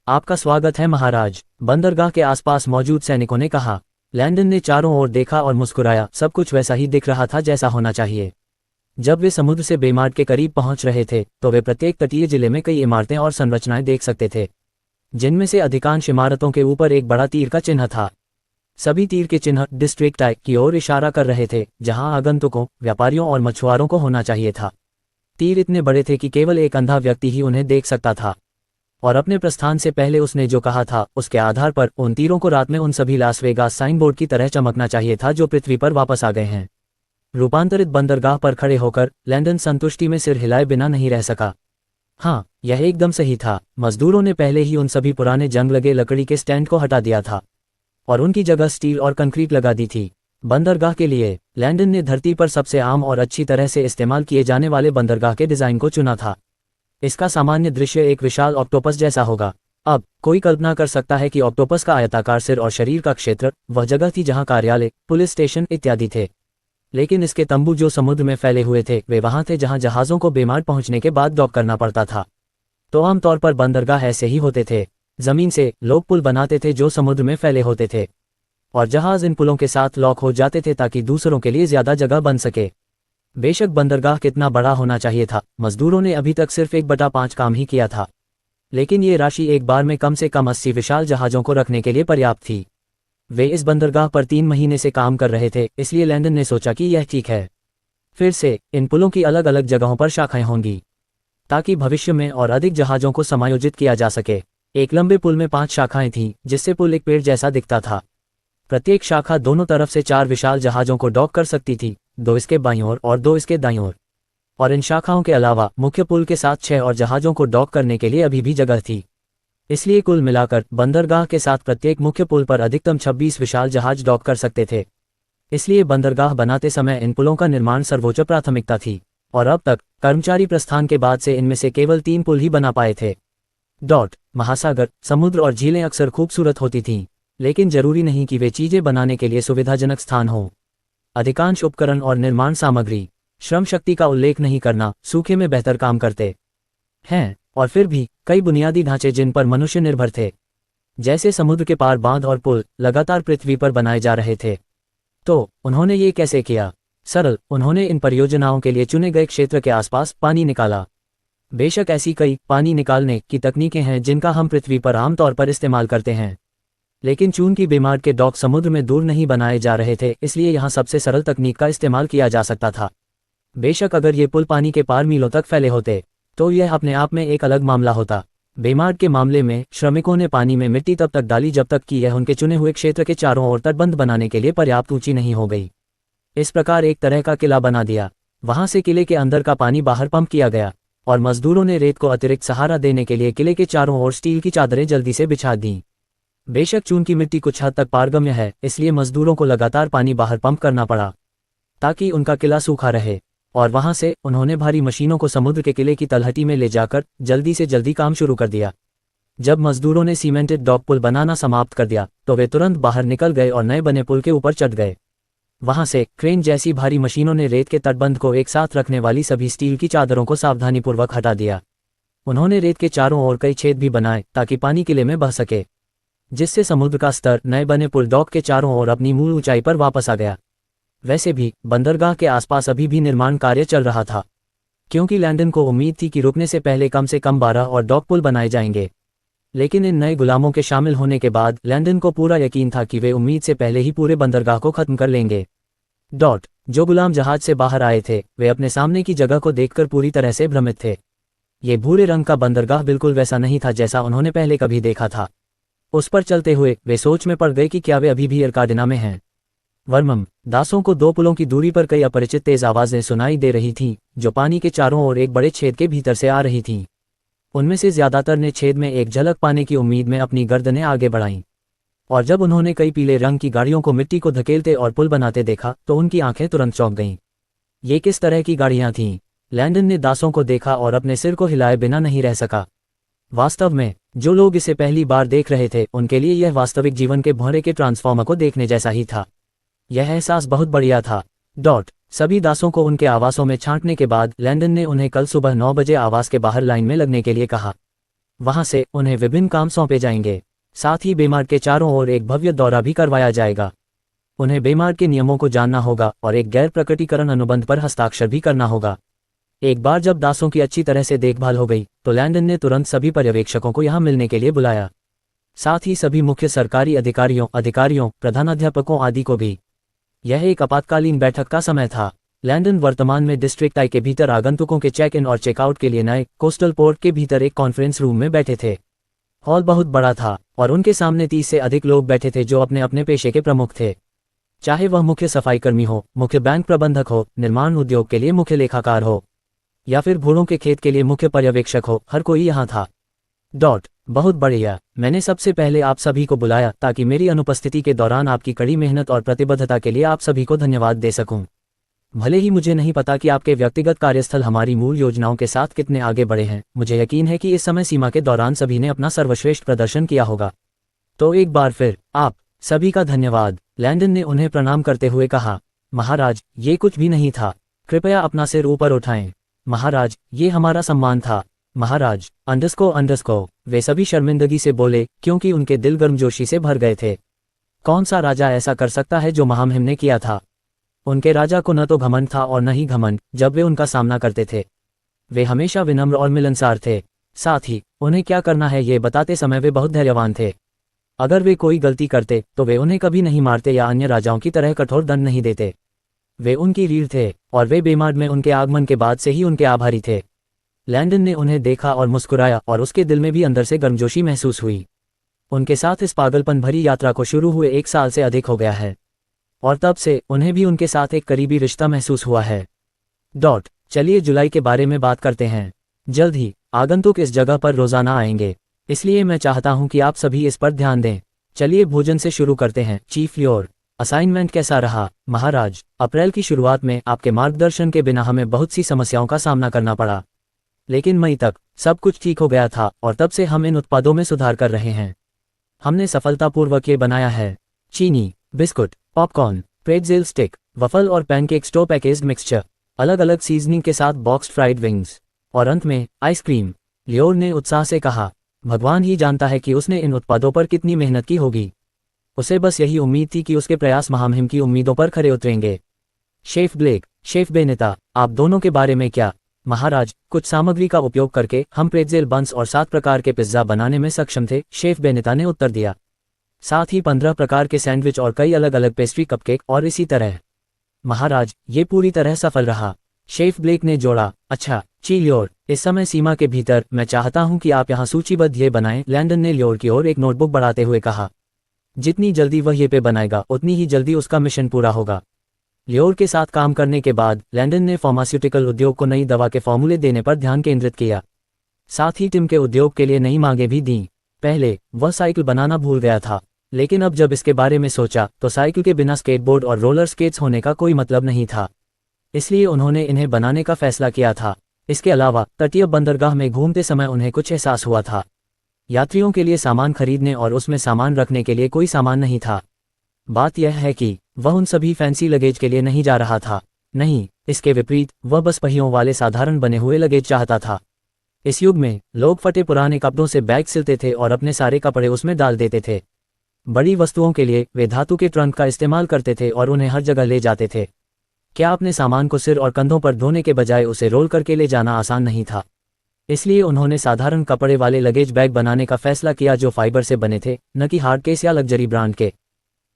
आपका स्वागत है महाराज, बंदरगाह के आसपास मौजूद सैनिकों ने कहा। लैंडन ने चारों ओर देखा और मुस्कुराया। सब कुछ वैसा ही दिख रहा था जैसा होना चाहिए। जब वे समुद्र से बेमार्ट के करीब पहुंच रहे थे तो वे प्रत्येक तटीय जिले में कई इमारतें और संरचनाएं देख सकते थे, जिनमें से अधिकांश इमारतों के ऊपर एक बड़ा तीर का चिन्ह था। सभी तीर के चिन्ह डिस्ट्रिक्ट आई की ओर इशारा कर रहे थे, जहां आगंतुकों, व्यापारियों और मछुआरों को होना चाहिए था। तीर इतने बड़े थे कि केवल एक अंधा व्यक्ति ही उन्हें देख सकता था, और अपने प्रस्थान से पहले उसने जो कहा था उसके आधार पर उन तीरों को रात में उन सभी लास वेगास साइन बोर्ड की तरह चमकना चाहिए था जो पृथ्वी पर वापस आ गए हैं। रूपांतरित बंदरगाह पर खड़े होकर लैंडन संतुष्टि में सिर हिलाए बिना नहीं रह सका। हाँ, यह एकदम सही था। मजदूरों ने पहले ही उन सभी पुराने जंग लगे लकड़ी के स्टैंड को हटा दिया था और उनकी जगह स्टील और कंक्रीट लगा दी थी। बंदरगाह के लिए लैंडन ने धरती पर सबसे आम और अच्छी तरह से इस्तेमाल किए जाने वाले बंदरगाह के डिजाइन को चुना था। इसका सामान्य दृश्य एक विशाल ऑक्टोपस जैसा होगा। अब कोई कल्पना कर सकता है कि ऑक्टोपस का आयताकार सिर और शरीर का क्षेत्र वह जगह थी जहां कार्यालय, पुलिस स्टेशन इत्यादि थे। लेकिन इसके तंबू जो समुद्र में फैले हुए थे वे वहां थे जहां जहाज़ों को बेमार्ट पहुंचने के बाद डॉक करना पड़ता था। तो आमतौर पर बंदरगाह ऐसे ही होते थे। जमीन से लोग पुल बनाते थे जो समुद्र में फैले होते थे, और जहाज इन पुलों के साथ लॉक हो जाते थे ताकि दूसरों के लिए ज्यादा जगह बन सके। बेशक बंदरगाह कितना बड़ा होना चाहिए था, मजदूरों ने अभी तक सिर्फ 1/5 काम ही किया था, लेकिन ये राशि एक बार में कम से कम 80 विशाल जहाज़ों को रखने के लिए पर्याप्त थी। वे इस बंदरगाह पर 3 महीने से काम कर रहे थे, इसलिए लैंडन ने सोचा कि यह ठीक है। फिर से इन पुलों की अलग अलग जगहों पर शाखाएं होंगी ताकि भविष्य में और अधिक जहाज़ों को समायोजित किया जा सके। एक लंबे पुल में 5 शाखाएं थीं, जिससे पुल एक पेड़ जैसा दिखता था। प्रत्येक शाखा दोनों तरफ से 4 विशाल जहाज़ों को डॉक कर सकती थी, 2 इसके बाईं ओर और 2 इसके दाईं ओर। और इन शाखाओं के अलावा मुख्य पुल के साथ 6 और जहाज़ों को डॉक करने के लिए अभी भी जगह थी। इसलिए कुल मिलाकर बंदरगाह के साथ प्रत्येक मुख्य पुल पर अधिकतम 26 विशाल जहाज डॉक कर सकते थे। इसलिए बंदरगाह बनाते समय इन पुलों का निर्माण सर्वोच्च प्राथमिकता थी, और अब तक कर्मचारी प्रस्थान के बाद से इनमें से केवल 3 पुल ही बना पाए थे। महासागर, समुद्र और झीलें अक्सर खूबसूरत होती थीं, लेकिन जरूरी नहीं कि वे चीजें बनाने के लिए सुविधाजनक स्थान हो। अधिकांश उपकरण और निर्माण सामग्री, श्रम शक्ति का उल्लेख नहीं करना, सूखे में बेहतर काम करते हैं। और फिर भी कई बुनियादी ढांचे जिन पर मनुष्य निर्भर थे, जैसे समुद्र के पार बांध और पुल, लगातार पृथ्वी पर बनाए जा रहे थे। तो उन्होंने ये कैसे किया? सरल, उन्होंने इन परियोजनाओं के लिए चुने गए क्षेत्र के आसपास पानी निकाला। बेशक ऐसी कई पानी निकालने की तकनीकें हैं जिनका हम पृथ्वी पर आमतौर पर इस्तेमाल करते हैं, लेकिन चूंकि बेमार्ट के डॉक समुद्र में दूर नहीं बनाए जा रहे थे, इसलिए यहाँ सबसे सरल तकनीक का इस्तेमाल किया जा सकता था। बेशक अगर ये पुल पानी के पार मीलों तक फैले होते तो यह अपने आप में एक अलग मामला होता। बेमार्ट के मामले में श्रमिकों ने पानी में मिट्टी तब तक डाली जब तक कि यह उनके चुने हुए क्षेत्र के चारों ओर तटबंध बनाने के लिए पर्याप्त ऊंची नहीं हो गई। इस प्रकार एक तरह का किला बना दिया। वहां से किले के अंदर का पानी बाहर पंप किया गया, और मजदूरों ने रेत को अतिरिक्त सहारा देने के लिए किले के चारों ओर स्टील की चादरें जल्दी से बिछा दी। बेशक चूंकि मिट्टी कुछ हद तक पारगम्य है, इसलिए मजदूरों को लगातार पानी बाहर पंप करना पड़ा ताकि उनका किला सूखा रहे, और वहां से उन्होंने भारी मशीनों को समुद्र के किले की तलहटी में ले जाकर जल्दी से जल्दी काम शुरू कर दिया। जब मजदूरों ने सीमेंटेड डॉक पुल बनाना समाप्त कर दिया तो वे तुरंत बाहर निकल गए और नए बने पुल के ऊपर चढ़ गए। वहां से क्रेन जैसी भारी मशीनों ने रेत के तटबंध को एक साथ रखने वाली सभी स्टील की चादरों को सावधानीपूर्वक हटा दिया। उन्होंने रेत के चारों ओर कई छेद भी बनाए ताकि पानी किले में बह सके, जिससे समुद्र का स्तर नए बने पुल डॉक के चारों ओर अपनी मूल ऊंचाई पर वापस आ गया। वैसे भी बंदरगाह के आसपास अभी भी निर्माण कार्य चल रहा था, क्योंकि लैंडन को उम्मीद थी कि रुकने से पहले कम से कम 12 और डॉक पुल बनाए जाएंगे। लेकिन इन नए गुलामों के शामिल होने के बाद लैंडन को पूरा यकीन था कि वे उम्मीद से पहले ही पूरे बंदरगाह को खत्म कर लेंगे। जो गुलाम जहाज से बाहर आए थे वे अपने सामने की जगह को देखकर पूरी तरह से भ्रमित थे। ये भूरे रंग का बंदरगाह बिल्कुल वैसा नहीं था जैसा उन्होंने पहले कभी देखा था। उस पर चलते हुए वे सोच में पड़ गए कि क्या वे अभी भी अर्काडिना में हैं। वर्मम दासों को 2 पुलों की दूरी पर कई अपरिचित तेज आवाजें सुनाई दे रही थीं, जो पानी के चारों ओर एक बड़े छेद के भीतर से आ रही थीं। उनमें से ज्यादातर ने छेद में एक झलक पाने की उम्मीद में अपनी गर्दनें आगे बढ़ाईं, और जब उन्होंने कई पीले रंग की गाड़ियों को मिट्टी को धकेलते और पुल बनाते देखा तो उनकी आंखें तुरंत चौंक गईं। ये किस तरह की गाड़ियां थीं? लैंडन ने दासों को देखा और अपने सिर को हिलाए बिना नहीं रह सका। वास्तव में जो लोग इसे पहली बार देख रहे थे उनके लिए यह वास्तविक जीवन के भौरे के ट्रांसफॉर्मर को देखने जैसा ही था। यह एहसास बहुत बढ़िया था। सभी दासों को उनके आवासों में छांटने के बाद लैंडन ने उन्हें कल सुबह 9 बजे आवास के बाहर लाइन में लगने के लिए कहा। वहां से उन्हें विभिन्न काम सौंपे जाएंगे, साथ ही बेमार्ट के चारों ओर एक भव्य दौरा भी करवाया जाएगा। उन्हें बेमार्ट के नियमों को जानना होगा और एक गैर प्रकटीकरण अनुबंध पर हस्ताक्षर भी करना होगा। एक बार जब दासों की अच्छी तरह से देखभाल हो गई तो लैंडन ने तुरंत सभी पर्यवेक्षकों को यहाँ मिलने के लिए बुलाया, साथ ही सभी मुख्य सरकारी अधिकारियों, प्रधानाध्यापकों आदि को भी। यह एक आपातकालीन बैठक का समय था। लैंडन वर्तमान में डिस्ट्रिक्ट आई के भीतर आगंतुकों के चेक इन और चेकआउट के लिए नए कोस्टल पोर्ट के भीतर एक कॉन्फ्रेंस रूम में बैठे थे। हॉल बहुत बड़ा था और उनके सामने 30 से अधिक लोग बैठे थे जो अपने अपने पेशे के प्रमुख थे, चाहे वह मुख्य सफाई कर्मी हो, मुख्य बैंक प्रबंधक हो, निर्माण उद्योग के लिए मुख्य लेखाकार हो या फिर घोड़ों के खेत के लिए मुख्य पर्यवेक्षक हो, हर कोई यहाँ था। बहुत बढ़िया। मैंने सबसे पहले आप सभी को बुलाया ताकि मेरी अनुपस्थिति के दौरान आपकी कड़ी मेहनत और प्रतिबद्धता के लिए आप सभी को धन्यवाद दे सकूं। भले ही मुझे नहीं पता कि आपके व्यक्तिगत कार्यस्थल हमारी मूल योजनाओं के साथ कितने आगे बढ़े हैं, मुझे यकीन है कि इस समय सीमा के दौरान सभी ने अपना सर्वश्रेष्ठ प्रदर्शन किया होगा। तो एक बार फिर आप सभी का धन्यवाद। लैंडन ने उन्हें प्रणाम करते हुए कहा, महाराज, ये कुछ भी नहीं था, कृपया अपना सिर ऊपर उठाएं। महाराज, ये हमारा सम्मान था। महाराज, अंडरस्को। वे सभी शर्मिंदगी से बोले क्योंकि उनके दिल गर्मजोशी से भर गए थे। कौन सा राजा ऐसा कर सकता है जो महामहिम ने किया था? उनके राजा को न तो घमंड था और न ही घमंड जब वे उनका सामना करते थे। वे हमेशा विनम्र और मिलनसार थे। साथ ही उन्हें क्या करना है ये बताते समय वे बहुत धैर्यवान थे। अगर वे कोई गलती करते तो वे उन्हें कभी नहीं मारते या अन्य राजाओं की तरह कठोर दंड नहीं देते। वे उनकी रीढ़ थे और वे बेमार्ट में उनके आगमन के बाद से ही उनके आभारी थे। लैंडन ने उन्हें देखा और मुस्कुराया और उसके दिल में भी अंदर से गर्मजोशी महसूस हुई। उनके साथ इस पागलपन भरी यात्रा को शुरू हुए 1 साल से अधिक हो गया है और तब से उन्हें भी उनके साथ एक करीबी रिश्ता महसूस हुआ है। चलिए जुलाई के बारे में बात करते हैं। जल्द ही आगंतुक इस जगह पर रोजाना आएंगे, इसलिए मैं चाहता हूं कि आप सभी इस पर ध्यान दें। चलिए भोजन से शुरू करते हैं। चीफ लियोर, असाइनमेंट कैसा रहा? महाराज, अप्रैल की शुरुआत में आपके मार्गदर्शन के बिना हमें बहुत सी समस्याओं का सामना करना पड़ा, लेकिन मई तक सब कुछ ठीक हो गया था और तब से हम इन उत्पादों में सुधार कर रहे हैं। हमने सफलतापूर्वक ये बनाया है: चीनी, बिस्कुट, पॉपकॉर्न, प्रेट्जेल स्टिक, वफल और पैनकेक स्टो पैकेज्ड मिक्सचर, अलग अलग सीजनिंग के साथ बॉक्स्ड फ्राइड विंग्स और अंत में आइसक्रीम। लियोर ने उत्साह से कहा, भगवान ही जानता है कि उसने इन उत्पादों पर कितनी मेहनत की होगी। उसे बस यही उम्मीद थी कि उसके प्रयास महामहिम की उम्मीदों पर खरे उतरेंगे। शेफ ब्लेक, शेफ बेनेता, आप दोनों के बारे में क्या? महाराज, कुछ सामग्री का उपयोग करके हम प्रेट्जेल बंस और 7 प्रकार के पिज्जा बनाने में सक्षम थे, शेफ बेनेता ने उत्तर दिया। साथ ही 15 प्रकार के सैंडविच और कई अलग अलग पेस्ट्री, कपकेक और इसी तरह। महाराज, ये पूरी तरह सफल रहा, शेफ ब्लेक ने जोड़ा। अच्छा, ची लियोर, इस समय सीमा के भीतर मैं चाहता हूं कि आप यहाँ सूचीबद्ध ये बनाएं। लैंडन ने लियोर की ओर एक नोटबुक बढ़ाते हुए कहा, जितनी जल्दी वह ये पे बनाएगा उतनी ही जल्दी उसका मिशन पूरा होगा। लियोर के साथ काम करने के बाद लैंडन ने फार्मास्यूटिकल उद्योग को नई दवा के फॉर्मूले देने पर ध्यान केंद्रित किया। साथ ही टिम के उद्योग के लिए नई मांगें भी दीं। पहले वह साइकिल बनाना भूल गया था, लेकिन अब जब इसके बारे में सोचा तो साइकिल के बिना स्केटबोर्ड और रोलर स्केट्स होने का कोई मतलब नहीं था, इसलिए उन्होंने इन्हें बनाने का फैसला किया था। इसके अलावा तटीय बंदरगाह में घूमते समय उन्हें कुछ एहसास हुआ था। यात्रियों के लिए सामान खरीदने और उसमें सामान रखने के लिए कोई सामान नहीं था। बात यह है कि वह उन सभी फैंसी लगेज के लिए नहीं जा रहा था। नहीं, इसके विपरीत वह बस पहियों वाले साधारण बने हुए लगेज चाहता था। इस युग में लोग फटे पुराने कपड़ों से बैग सिलते थे और अपने सारे कपड़े उसमें डाल देते थे। बड़ी वस्तुओं के लिए वे धातु के ट्रंक का इस्तेमाल करते थे और उन्हें हर जगह ले जाते थे। क्या अपने सामान को सिर और कंधों पर ढोने के बजाय उसे रोल करके ले जाना आसान नहीं था, इसलिए उन्होंने साधारण कपड़े वाले लगेज बैग बनाने का फैसला किया जो फाइबर से बने थे, न कि हार्ड केस या लग्जरी ब्रांड के।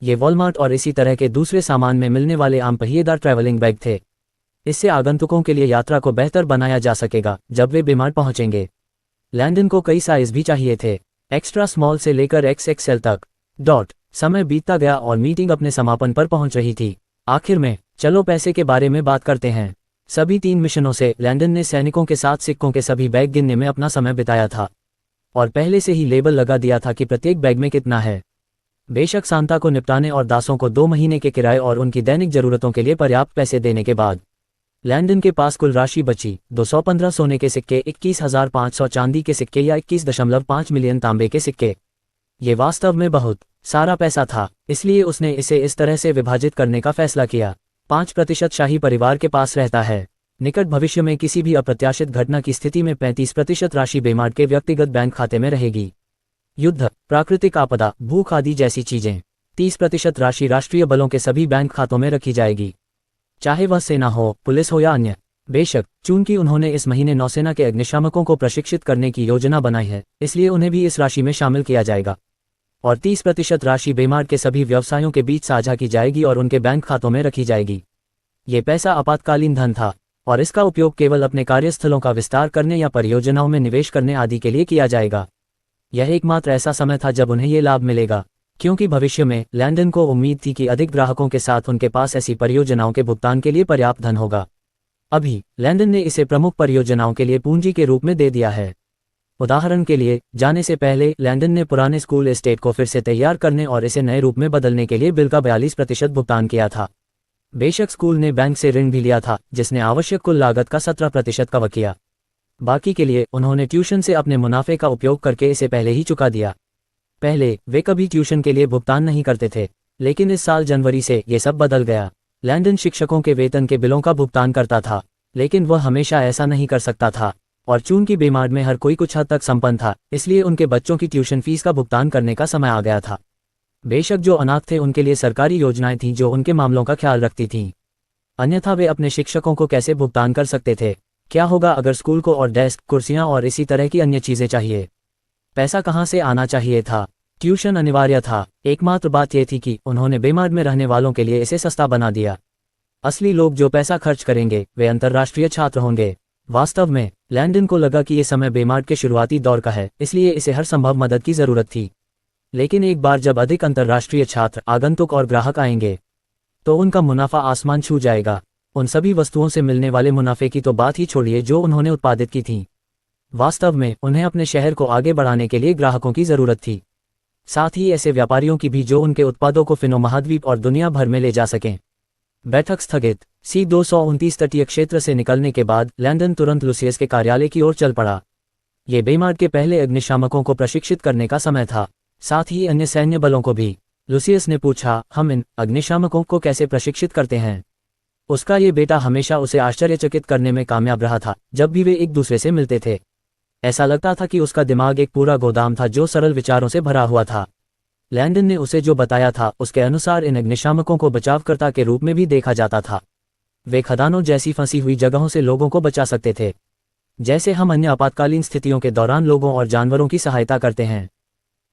ये वॉलमार्ट और इसी तरह के दूसरे सामान में मिलने वाले आम पहिएदार ट्रैवलिंग बैग थे। इससे आगंतुकों के लिए यात्रा को बेहतर बनाया जा सकेगा जब वे बेमार्ट पहुंचेंगे। लैंडन को कई साइज भी चाहिए थे, एक्स्ट्रा स्मॉल से लेकर XXL तक। समय बीतता गया और मीटिंग अपने समापन पर पहुंच रही थी। आखिर में चलो पैसे के बारे में बात करते हैं। सभी 3 मिशनों से लैंडन ने सैनिकों के साथ सिक्कों के सभी बैग गिनने में अपना समय बिताया था और पहले से ही लेबल लगा दिया था कि प्रत्येक बैग में कितना है। बेशक सांता को निपटाने और दासों को 2 महीने के किराए और उनकी दैनिक जरूरतों के लिए पर्याप्त पैसे देने के बाद लैंडन के पास कुल राशि बची 215 सोने के सिक्के, 21,500 चांदी के सिक्के या 21.5 मिलियन तांबे के सिक्के। ये वास्तव में बहुत सारा पैसा था, इसलिए उसने इसे इस तरह से विभाजित करने का फैसला किया। 5% शाही परिवार के पास रहता है। निकट भविष्य में किसी भी अप्रत्याशित घटना की स्थिति में 35% राशि बेमार्ट के व्यक्तिगत बैंक खाते में रहेगी। युद्ध, प्राकृतिक आपदा, भूख आदि जैसी चीजें 30% राशि राष्ट्रीय बलों के सभी बैंक खातों में रखी जाएगी, चाहे वह सेना हो, पुलिस हो या अन्य। बेशक, चूंकि उन्होंने इस महीने नौसेना के अग्निशामकों को प्रशिक्षित करने की योजना बनाई है, इसलिए उन्हें भी इस राशि में शामिल किया जाएगा। और 30% राशि बेमार के सभी व्यवसायों के बीच साझा की जाएगी और उनके बैंक खातों में रखी जाएगी। ये पैसा आपातकालीन धन था और इसका उपयोग केवल अपने कार्यस्थलों का विस्तार करने या परियोजनाओं में निवेश करने आदि के लिए किया जाएगा। यह एकमात्र ऐसा समय था जब उन्हें ये लाभ मिलेगा, क्योंकि भविष्य में लैंडन को उम्मीद थी कि अधिक ग्राहकों के साथ उनके पास ऐसी परियोजनाओं के भुगतान के लिए पर्याप्त धन होगा। अभी लैंडन ने इसे प्रमुख परियोजनाओं के लिए पूंजी के रूप में दे दिया है। उदाहरण के लिए, जाने से पहले लैंडन ने पुराने स्कूल एस्टेट को फिर से तैयार करने और इसे नए रूप में बदलने के लिए बिल का 42% भुगतान किया था। बेशक स्कूल ने बैंक से ऋण भी लिया था, जिसने आवश्यक कुल लागत का 17% कवर किया। बाकी के लिए उन्होंने ट्यूशन से अपने मुनाफे का उपयोग करके इसे पहले ही चुका दिया। पहले वे कभी ट्यूशन के लिए भुगतान नहीं करते थे, लेकिन इस साल जनवरी से ये सब बदल गया। लैंडन शिक्षकों के वेतन के बिलों का भुगतान करता था, लेकिन वह हमेशा ऐसा नहीं कर सकता था, और चूंकि बेमार में हर कोई कुछ हद तक संपन्न था, इसलिए उनके बच्चों की ट्यूशन फीस का भुगतान करने का समय आ गया था। बेशक जो अनाथ थे उनके लिए सरकारी योजनाएं थीं जो उनके मामलों का ख्याल रखती थीं। अन्यथा वे अपने शिक्षकों को कैसे भुगतान कर सकते थे? क्या होगा अगर स्कूल को और डेस्क, कुर्सियां और इसी तरह की अन्य चीजें चाहिए? पैसा कहाँ से आना चाहिए था? ट्यूशन अनिवार्य था। एकमात्र बात यह थी कि उन्होंने बेमार में रहने वालों के लिए इसे सस्ता बना दिया। असली लोग जो पैसा खर्च करेंगे वे अंतर्राष्ट्रीय छात्र होंगे। वास्तव में लैंडन को लगा कि ये समय बेमार के शुरुआती दौर का है, इसलिए इसे हर संभव मदद की जरूरत थी। लेकिन एक बार जब अधिक अंतर्राष्ट्रीय छात्र, आगंतुक और ग्राहक आएंगे, तो उनका मुनाफा आसमान छू जाएगा। उन सभी वस्तुओं से मिलने वाले मुनाफे की तो बात ही छोड़िए जो उन्होंने उत्पादित की थी। वास्तव में उन्हें अपने शहर को आगे बढ़ाने के लिए ग्राहकों की जरूरत थी, साथ ही ऐसे व्यापारियों की भी जो उनके उत्पादों को फिनो महाद्वीप और दुनिया भर में ले जा सकें। बैठक स्थगित। C-229 तटीय क्षेत्र से निकलने के बाद लैंडन तुरंत लुसियस के कार्यालय की ओर चल पड़ा। ये बेमार के पहले अग्निशामकों को प्रशिक्षित करने का समय था, साथ ही अन्य सैन्य बलों को भी। लुसियस ने पूछा, हम इन अग्निशामकों को कैसे प्रशिक्षित करते हैं? उसका ये बेटा हमेशा उसे आश्चर्यचकित करने में कामयाब रहा था जब भी वे एक दूसरे से मिलते थे। ऐसा लगता था कि उसका दिमाग एक पूरा गोदाम था जो सरल विचारों से भरा हुआ था। लैंडन ने उसे जो बताया था उसके अनुसार इन अग्निशामकों को बचावकर्ता के रूप में भी देखा जाता था। वे खदानों जैसी फंसी हुई जगहों से लोगों को बचा सकते थे, जैसे हम अन्य आपातकालीन स्थितियों के दौरान लोगों और जानवरों की सहायता करते हैं।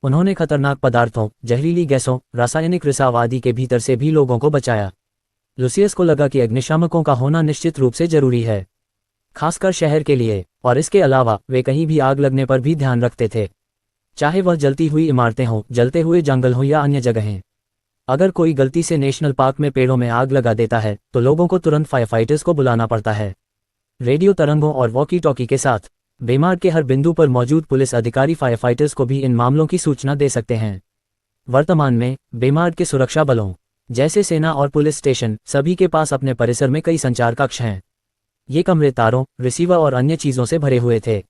उन्होंने खतरनाक पदार्थों, जहरीली गैसों, रासायनिक रिसाव आदि के भीतर से भी लोगों को बचाया। लुसियस को लगा कि अग्निशामकों का होना निश्चित रूप से जरूरी है, खासकर शहर के लिए, और इसके अलावा वे कहीं भी आग लगने पर भी ध्यान रखते थे, चाहे वह जलती हुई इमारतें हों, जलते हुए जंगल हों या अन्य जगहें। अगर कोई गलती से नेशनल पार्क में पेड़ों में आग लगा देता है तो लोगों को तुरंत फायरफाइटर्स को बुलाना पड़ता है। रेडियो तरंगों और वॉकी टॉकी के साथ बेमार के हर बिंदु पर मौजूद पुलिस अधिकारी फायरफाइटर्स को भी इन मामलों की सूचना दे सकते हैं। वर्तमान में बेमार के सुरक्षा बलों जैसे सेना और पुलिस स्टेशन सभी के पास अपने परिसर में कई संचार कक्ष हैं। ये कमरे तारों, रिसीवर और अन्य चीजों से भरे हुए थे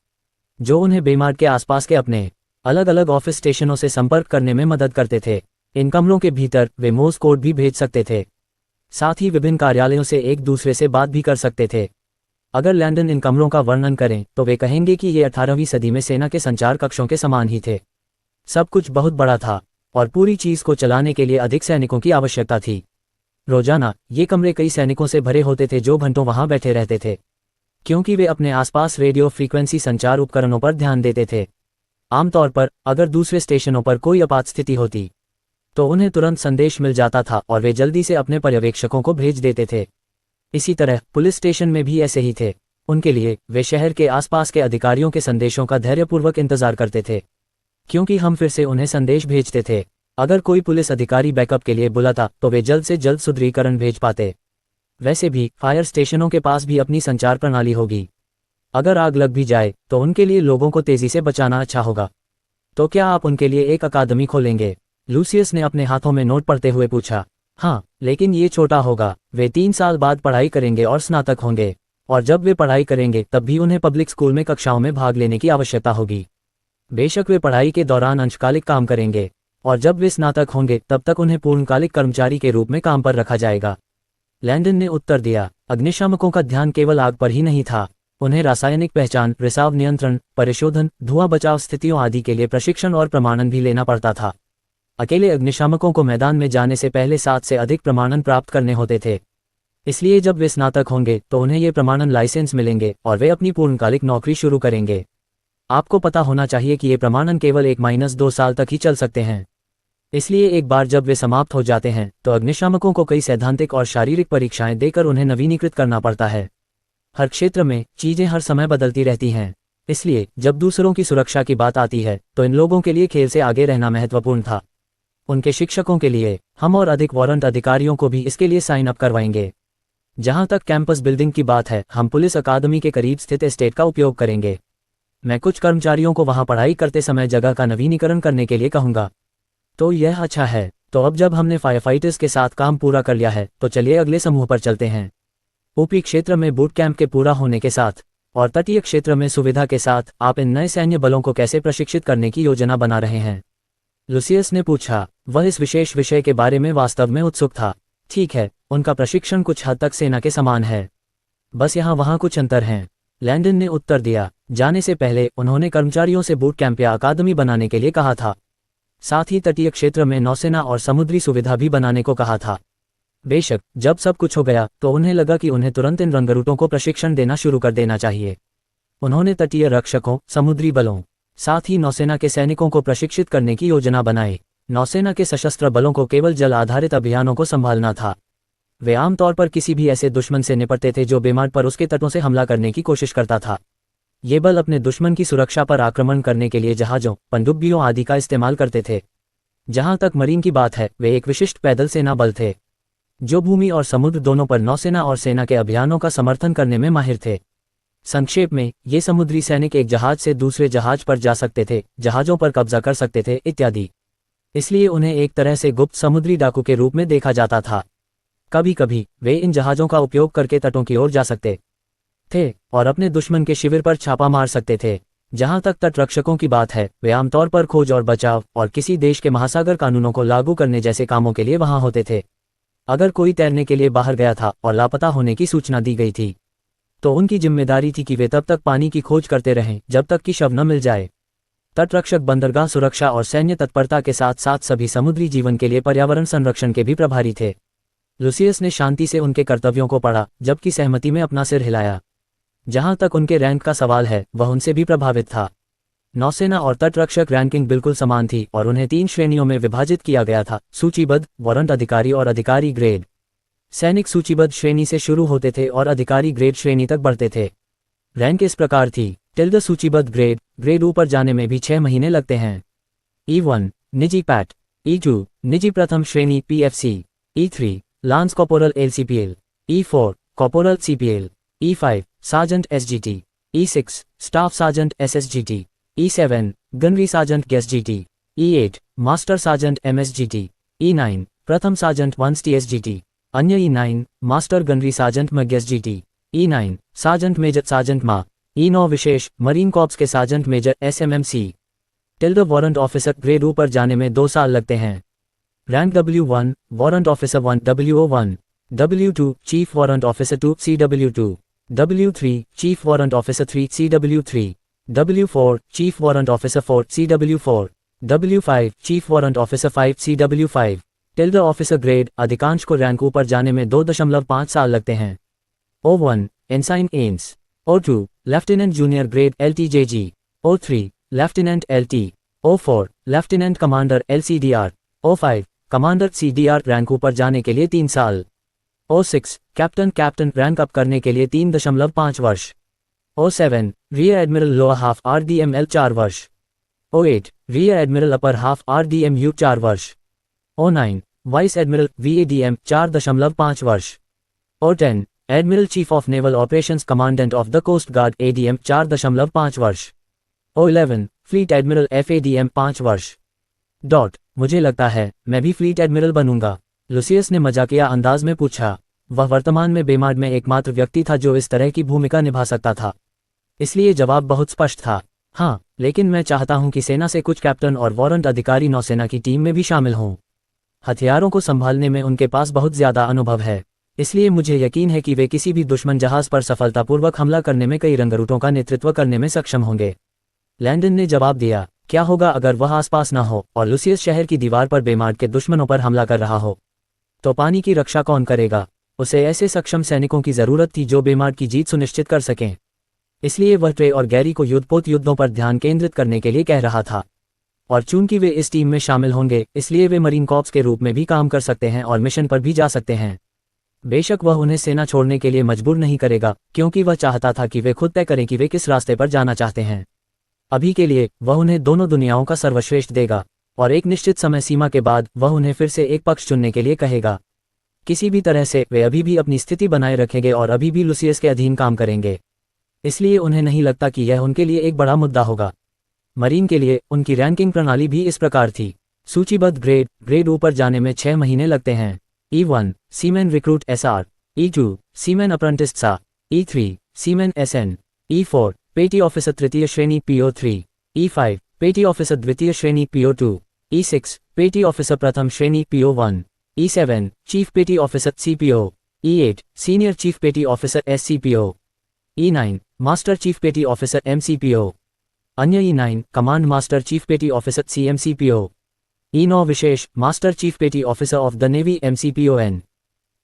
जो उन्हें बेमार के आसपास के अपने अलग अलग ऑफिस स्टेशनों से संपर्क करने में मदद करते थे। इन कमरों के भीतर वे मोर्स कोड भी भेज सकते थे, साथ ही विभिन्न कार्यालयों से एक दूसरे से बात भी कर सकते थे। अगर लैंडन इन कमरों का वर्णन करें तो वे कहेंगे कि ये 18वीं सदी में सेना के संचार कक्षों के समान ही थे। सब कुछ बहुत बड़ा था और पूरी चीज को चलाने के लिए अधिक सैनिकों की आवश्यकता थी। रोजाना ये कमरे कई सैनिकों से भरे होते थे जो घंटों वहां बैठे रहते थे, क्योंकि वे अपने आसपास रेडियो फ्रीक्वेंसी संचार उपकरणों पर ध्यान देते थे। आमतौर पर अगर दूसरे स्टेशनों पर कोई आपात स्थिति होती तो उन्हें तुरंत संदेश मिल जाता था और वे जल्दी से अपने पर्यवेक्षकों को भेज देते थे। इसी तरह पुलिस स्टेशन में भी ऐसे ही थे। उनके लिए वे शहर के आसपास के अधिकारियों के संदेशों का धैर्यपूर्वक इंतजार करते थे, क्योंकि हम फिर से उन्हें संदेश भेजते थे। अगर कोई पुलिस अधिकारी बैकअप के लिए बुलाता तो वे जल्द से जल्द सुदृढ़ीकरण भेज पाते। वैसे भी फायर स्टेशनों के पास भी अपनी संचार प्रणाली होगी। अगर आग लग भी जाए तो उनके लिए लोगों को तेजी से बचाना अच्छा होगा। तो क्या आप उनके लिए एक अकादमी खोलेंगे? लूसियस ने अपने हाथों में नोट पढ़ते हुए पूछा। हाँ, लेकिन ये छोटा होगा। वे 3 साल बाद पढ़ाई करेंगे और स्नातक होंगे, और जब वे पढ़ाई करेंगे तब भी उन्हें पब्लिक स्कूल में कक्षाओं में भाग लेने की आवश्यकता होगी। बेशक वे पढ़ाई के दौरान अंशकालिक काम करेंगे, और जब वे स्नातक होंगे तब तक उन्हें पूर्णकालिक कर्मचारी के रूप में काम पर रखा जाएगा। लैंडन ने उत्तर दिया। अग्निशामकों का ध्यान केवल आग पर ही नहीं था। उन्हें रासायनिक पहचान, रिसाव नियंत्रण, परिशोधन, धुआं बचाव स्थितियों आदि के लिए प्रशिक्षण और प्रमाणन भी लेना पड़ता था। अकेले अग्निशामकों को मैदान में जाने से पहले 7 से अधिक प्रमाणन प्राप्त करने होते थे। इसलिए जब वे स्नातक होंगे तो उन्हें ये प्रमाणन लाइसेंस मिलेंगे और वे अपनी पूर्णकालिक नौकरी शुरू करेंगे। आपको पता होना चाहिए कि ये प्रमाणन केवल 1-2 साल तक ही चल सकते हैं। इसलिए एक बार जब वे समाप्त हो जाते हैं तो अग्निशामकों को कई सैद्धांतिक और शारीरिक परीक्षाएं देकर उन्हें नवीनीकृत करना पड़ता है। हर क्षेत्र में चीजें हर समय बदलती रहती हैं, इसलिए जब दूसरों की सुरक्षा की बात आती है तो इन लोगों के लिए खेल से आगे रहना महत्वपूर्ण था। उनके शिक्षकों के लिए हम और अधिक वारंट अधिकारियों को भी इसके लिए साइन अप करवाएंगे। जहां तक कैंपस बिल्डिंग की बात है, हम पुलिस अकादमी के करीब स्थित एस्टेट का उपयोग करेंगे। मैं कुछ कर्मचारियों को वहां पढ़ाई करते समय जगह का नवीनीकरण करने के लिए कहूंगा। तो यह अच्छा है। तो अब जब हमने फायरफाइटर्स के साथ काम पूरा कर लिया है तो चलिए अगले समूह पर चलते हैं। ऊपरी क्षेत्र में बूट कैंप के पूरा होने के साथ और तटीय क्षेत्र में सुविधा के साथ आप इन नए सैन्य बलों को कैसे प्रशिक्षित करने की योजना बना रहे हैं? लुसियस ने पूछा। वह इस विशेष विषय के बारे में वास्तव में उत्सुक था। ठीक है, उनका प्रशिक्षण कुछ हद तक सेना के समान है, बस यहाँ वहाँ कुछ अंतर हैं, लैंडन ने उत्तर दिया। जाने से पहले उन्होंने कर्मचारियों से बूट कैंप या अकादमी बनाने के लिए कहा था। साथ ही तटीय क्षेत्र में नौसेना और समुद्री सुविधा भी बनाने को कहा था। बेशक जब सब कुछ हो गया तो उन्हें लगा कि उन्हें तुरंत इन रंगरूटों को प्रशिक्षण देना शुरू कर देना चाहिए। उन्होंने तटीय रक्षकों, समुद्री बलों, साथ ही नौसेना के सैनिकों को प्रशिक्षित करने की योजना बनाई। नौसेना के सशस्त्र बलों को केवल जल आधारित अभियानों को संभालना था। वे आमतौर पर किसी भी ऐसे दुश्मन से निपटते थे जो बेमार पर उसके तटों से हमला करने की कोशिश करता था। ये बल अपने दुश्मन की सुरक्षा पर आक्रमण करने के लिए जहाजों, पनडुब्बियों आदि का इस्तेमाल करते थे। जहां तक मरीन की बात है, वे एक विशिष्ट पैदल सेना बल थे जो भूमि और समुद्र दोनों पर नौसेना और सेना के अभियानों का समर्थन करने में माहिर थे। संक्षेप में, ये समुद्री सैनिक एक जहाज से दूसरे जहाज पर जा सकते थे, जहाजों पर कब्जा कर सकते थे इत्यादि। इसलिए उन्हें एक तरह से गुप्त समुद्री डाकू के रूप में देखा जाता था। कभी कभी वे इन जहाजों का उपयोग करके तटों की ओर जा सकते थे और अपने दुश्मन के शिविर पर छापा मार सकते थे। जहां तक तट रक्षकों की बात है, वे आमतौर पर खोज और बचाव और किसी देश के महासागर कानूनों को लागू करने जैसे कामों के लिए वहां होते थे। अगर कोई तैरने के लिए बाहर गया था और लापता होने की सूचना दी गई थी तो उनकी जिम्मेदारी थी कि वे तब तक पानी की खोज करते रहें जब तक कि शव न मिल जाए। तटरक्षक बंदरगाह सुरक्षा और सैन्य तत्परता के साथ साथ सभी समुद्री जीवन के लिए पर्यावरण संरक्षण के भी प्रभारी थे। लुसियस ने शांति से उनके कर्तव्यों को पढ़ा, जबकि सहमति में अपना सिर हिलाया। जहां तक उनके रैंक का सवाल है, वह उनसे भी प्रभावित था। नौसेना और तटरक्षक रैंकिंग बिल्कुल समान थी और उन्हें 3 श्रेणियों में विभाजित किया गया था: सूचीबद्ध, वारंट अधिकारी और अधिकारी ग्रेड। सैनिक सूचीबद्ध श्रेणी से शुरू होते थे और अधिकारी ग्रेड श्रेणी तक बढ़ते थे। रैंक इस प्रकार थी: टिल्ड सूचीबद्ध ग्रेड ऊपर जाने में भी 6 महीने लगते हैं। E1 निजी पैट, E2 निजी प्रथम श्रेणी PFC, E3 lance corporal LCPL, E4 corporal CPL, E5 sergeant SGT, E6 staff sergeant SSGT, E7 gunnery sergeant GSGT, E8 master sergeant MSGT, E9 प्रथम सार्जेंट 1 TSGT, अन्य E9 master gunnery sergeant MGSGT, E9 sergeant major sergeant मा, E9 विशेष Marine Corps के sergeant major SMMC। Tilde warrant officer grade ऊपर जाने में 2 साल लगते हैं। Rank W1 warrant officer 1 WO1, W2 chief warrant officer 2 CW2, W3 chief warrant officer 3 CW3, W4 chief warrant officer 4 CW4, W5 chief warrant officer 5 CW5। Tilde officer grade अधिकांश को rank ऊपर जाने में 2.5 साल लगते हैं। O1 ensign AIIMS, O2 lieutenant junior grade LTJG, O3 lieutenant LT, O4 lieutenant commander LCDR, O5 commander CDR। Rank ऊपर जाने के लिए 3 साल। O6 कैप्टन रैंक अप करने के लिए 3.5 वर्ष। O7 rear admiral lower half RDML 4 वर्ष। O8 rear admiral upper half RDMU 4 वर्ष। O9 वाइस एडमिरल VADM 4.5 वर्ष। O10 admiral chief of naval operations commandant of the coast guard ADM 4.5 वर्ष। O11 fleet admiral FADM 5 वर्ष। मुझे लगता है मैं भी फ्लीट एडमिरल बनूंगा, लुसियस ने मजाकिया अंदाज में पूछा। वह वर्तमान में बेमार्ड में एकमात्र व्यक्ति था जो इस तरह की भूमिका निभा सकता था, इसलिए जवाब बहुत स्पष्ट था। हाँ, लेकिन मैं चाहता हूं कि सेना से कुछ कैप्टन और वारंट अधिकारी नौसेना की टीम में भी शामिल हों। हथियारों को संभालने में उनके पास बहुत ज्यादा अनुभव है, इसलिए मुझे यकीन है कि वे किसी भी दुश्मन जहाज पर सफलतापूर्वक हमला करने में कई रंगरूटों का नेतृत्व करने में सक्षम होंगे। लैंडन ने जवाब दिया। क्या होगा अगर वह आसपास ना हो और लुसियस शहर की दीवार पर बेमार्ट के दुश्मनों पर हमला कर रहा हो? तो पानी की रक्षा कौन करेगा? उसे ऐसे सक्षम सैनिकों की जरूरत थी जो बेमार्ट की जीत सुनिश्चित कर सकें। इसलिए वह ट्रे और गैरी को युद्धपोत युद्धों पर ध्यान केंद्रित करने के लिए कह रहा था। और चूंकि वे इस टीम में शामिल होंगे, इसलिए वे मरीन कॉर्प्स के रूप में भी काम कर सकते हैं और मिशन पर भी जा सकते हैं। बेशक वह उन्हें सेना छोड़ने के लिए मजबूर नहीं करेगा, क्योंकि वह चाहता था कि वे खुद तय करें कि वे किस रास्ते पर जाना चाहते हैं। अभी के लिए वह उन्हें दोनों दुनियाओं का सर्वश्रेष्ठ देगा, और एक निश्चित समय सीमा के बाद वह उन्हें फिर से एक पक्ष चुनने के लिए कहेगा। किसी भी तरह से वे अभी भी अपनी स्थिति बनाए रखेंगे और अभी भी लुसियस के अधीन काम करेंगे। इसलिए उन्हें नहीं लगता कि यह उनके लिए एक बड़ा मुद्दा होगा। मरीन के लिए उनकी रैंकिंग प्रणाली भी इस प्रकार थी। सूचीबद्ध ग्रेड ऊपर जाने में 6 महीने लगते हैं। E1 seaman recruit SR, E2 seaman apprentice सा, E3 सीमैन SN, E4 पेटी ऑफिसर तृतीय श्रेणी PO3, E5 पेटी ऑफिसर द्वितीय श्रेणी PO2, E6 पेटी ऑफिसर प्रथम श्रेणी PO1, E7 chief petty officer CPO, E8 senior chief petty officer SCPO, E9 master chief petty officer MCPO, अन्य E9 command master chief petty officer CMCPO, E9 विशेष master chief petty officer of the navy MCPON।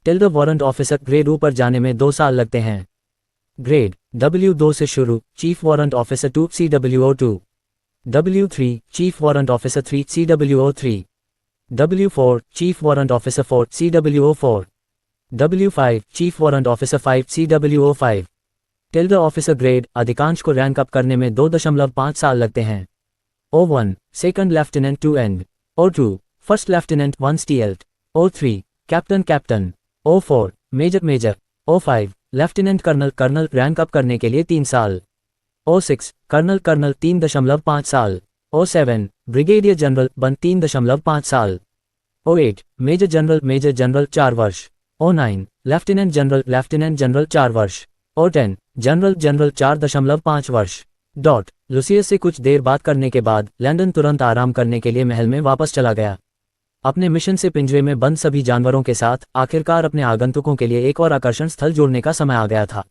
Tilde warrant officer grade ऊपर जाने में 2 साल लगते हैं। Grade W2 से शुरू chief warrant officer 2 CWO2, W3 chief warrant officer 3 CWO3, W4 chief warrant officer 4 CWO4, W5 chief warrant officer 5 CWO5। Tilde officer grade अधिकांश को रैंक अप करने में 2.5 साल लगते हैं। O1 second lieutenant 2 and, O2 first lieutenant 1 स्टील्ट, O3 captain, O4 major, O5 lieutenant colonel rank up करने के लिए 3 साल, O6 कर्नल 3.5 साल, O7 ब्रिगेडियर जनरल 3.5 साल, O8 मेजर जनरल 4 वर्ष, O9 लेफ्टिनेंट जनरल 4 वर्ष, O10 जनरल 4.5 वर्ष। लुसियस से कुछ देर बात करने के बाद लैंडन तुरंत आराम करने के लिए महल में वापस चला गया। अपने मिशन से पिंजरे में बंद सभी जानवरों के साथ आखिरकार अपने आगंतुकों के लिए एक और आकर्षण स्थल जोड़ने का समय आ गया था।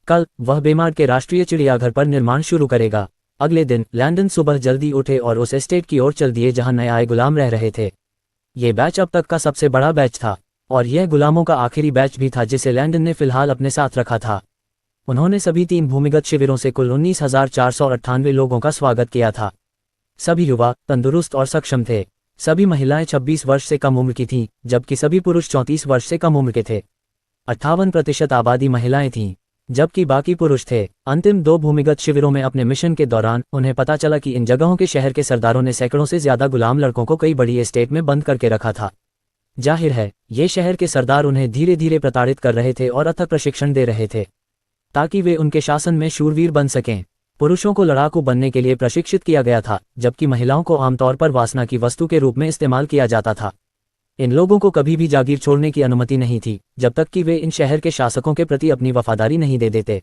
कल वह बेमार्ट के राष्ट्रीय चिड़ियाघर पर निर्माण शुरू करेगा। अगले दिन लैंडन सुबह जल्दी उठे और उस एस्टेट की ओर चल दिए जहां नए आए गुलाम रह रहे थे। ये बैच अब तक का सबसे बड़ा बैच था, और यह गुलामों का आखिरी बैच भी था जिसे लैंडन ने फिलहाल अपने साथ रखा था। उन्होंने सभी 3 भूमिगत शिविरों से कुल 19,498 लोगों का स्वागत किया था। सभी युवा तंदुरुस्त और सक्षम थे। सभी महिलाएं 26 वर्ष से कम उम्र की थीं, जबकि सभी पुरुष 34 वर्ष से कम उम्र के थे। 58% आबादी महिलाएं थीं, जबकि बाकी पुरुष थे। अंतिम 2 भूमिगत शिविरों में अपने मिशन के दौरान उन्हें पता चला कि इन जगहों के शहर के सरदारों ने सैकड़ों से ज्यादा गुलाम लड़कों को कई बड़ी एस्टेट में बंद करके रखा था। जाहिर है, ये शहर के सरदार उन्हें धीरे धीरे प्रताड़ित कर रहे थे और अथक प्रशिक्षण दे रहे थे, ताकि वे उनके शासन में शूरवीर बन सकें। पुरुषों को लड़ाकू बनने के लिए प्रशिक्षित किया गया था, जबकि महिलाओं को आमतौर पर वासना की वस्तु के रूप में इस्तेमाल किया जाता था। इन लोगों को कभी भी जागीर छोड़ने की अनुमति नहीं थी, जब तक कि वे इन शहर के शासकों के प्रति अपनी वफादारी नहीं दे देते।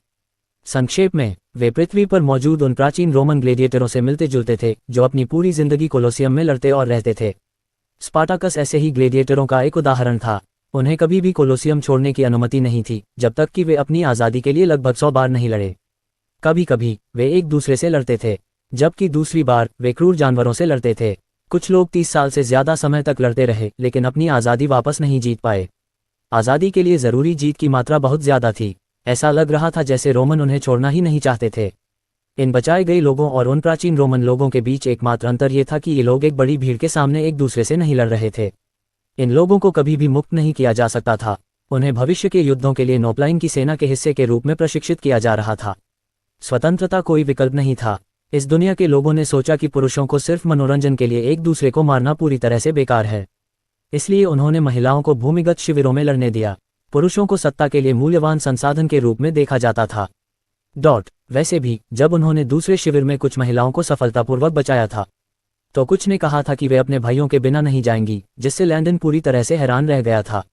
संक्षेप में, वे पृथ्वी पर मौजूद उन प्राचीन रोमन ग्लेडिएटरों से मिलते जुलते थे जो अपनी पूरी जिंदगी कोलोसियम में लड़ते और रहते थे। स्पार्टाकस ऐसे ही ग्लेडिएटरों का एक उदाहरण था। उन्हें कभी भी कोलोसियम छोड़ने की अनुमति नहीं थी, जब तक कि वे अपनी आज़ादी के लिए लगभग 100 बार नहीं लड़े। कभी कभी वे एक दूसरे से लड़ते थे, जबकि दूसरी बार वे क्रूर जानवरों से लड़ते थे। कुछ लोग 30 साल से ज्यादा समय तक लड़ते रहे, लेकिन अपनी आज़ादी वापस नहीं जीत पाए। आज़ादी के लिए ज़रूरी जीत की मात्रा बहुत ज़्यादा थी। ऐसा लग रहा था जैसे रोमन उन्हें छोड़ना ही नहीं चाहते थे। इन बचाए गए लोगों और उन प्राचीन रोमन लोगों के बीच एकमात्र अंतर ये था कि ये लोग एक बड़ी भीड़ के सामने एक दूसरे से नहीं लड़ रहे थे। इन लोगों को कभी भी मुक्त नहीं किया जा सकता था। उन्हें भविष्य के युद्धों के लिए नोप्लाइन की सेना के हिस्से के रूप में प्रशिक्षित किया जा रहा था। स्वतंत्रता कोई विकल्प नहीं था। इस दुनिया के लोगों ने सोचा कि पुरुषों को सिर्फ मनोरंजन के लिए एक दूसरे को मारना पूरी तरह से बेकार है। इसलिए उन्होंने महिलाओं को भूमिगत शिविरों में लड़ने दिया। पुरुषों को सत्ता के लिए मूल्यवान संसाधन के रूप में देखा जाता था। वैसे भी जब उन्होंने दूसरे शिविर में कुछ महिलाओं को सफलतापूर्वक बचाया था, तो कुछ ने कहा था कि वे अपने भाइयों के बिना नहीं जाएंगी, जिससे लैंडन पूरी तरह से हैरान रह गया था।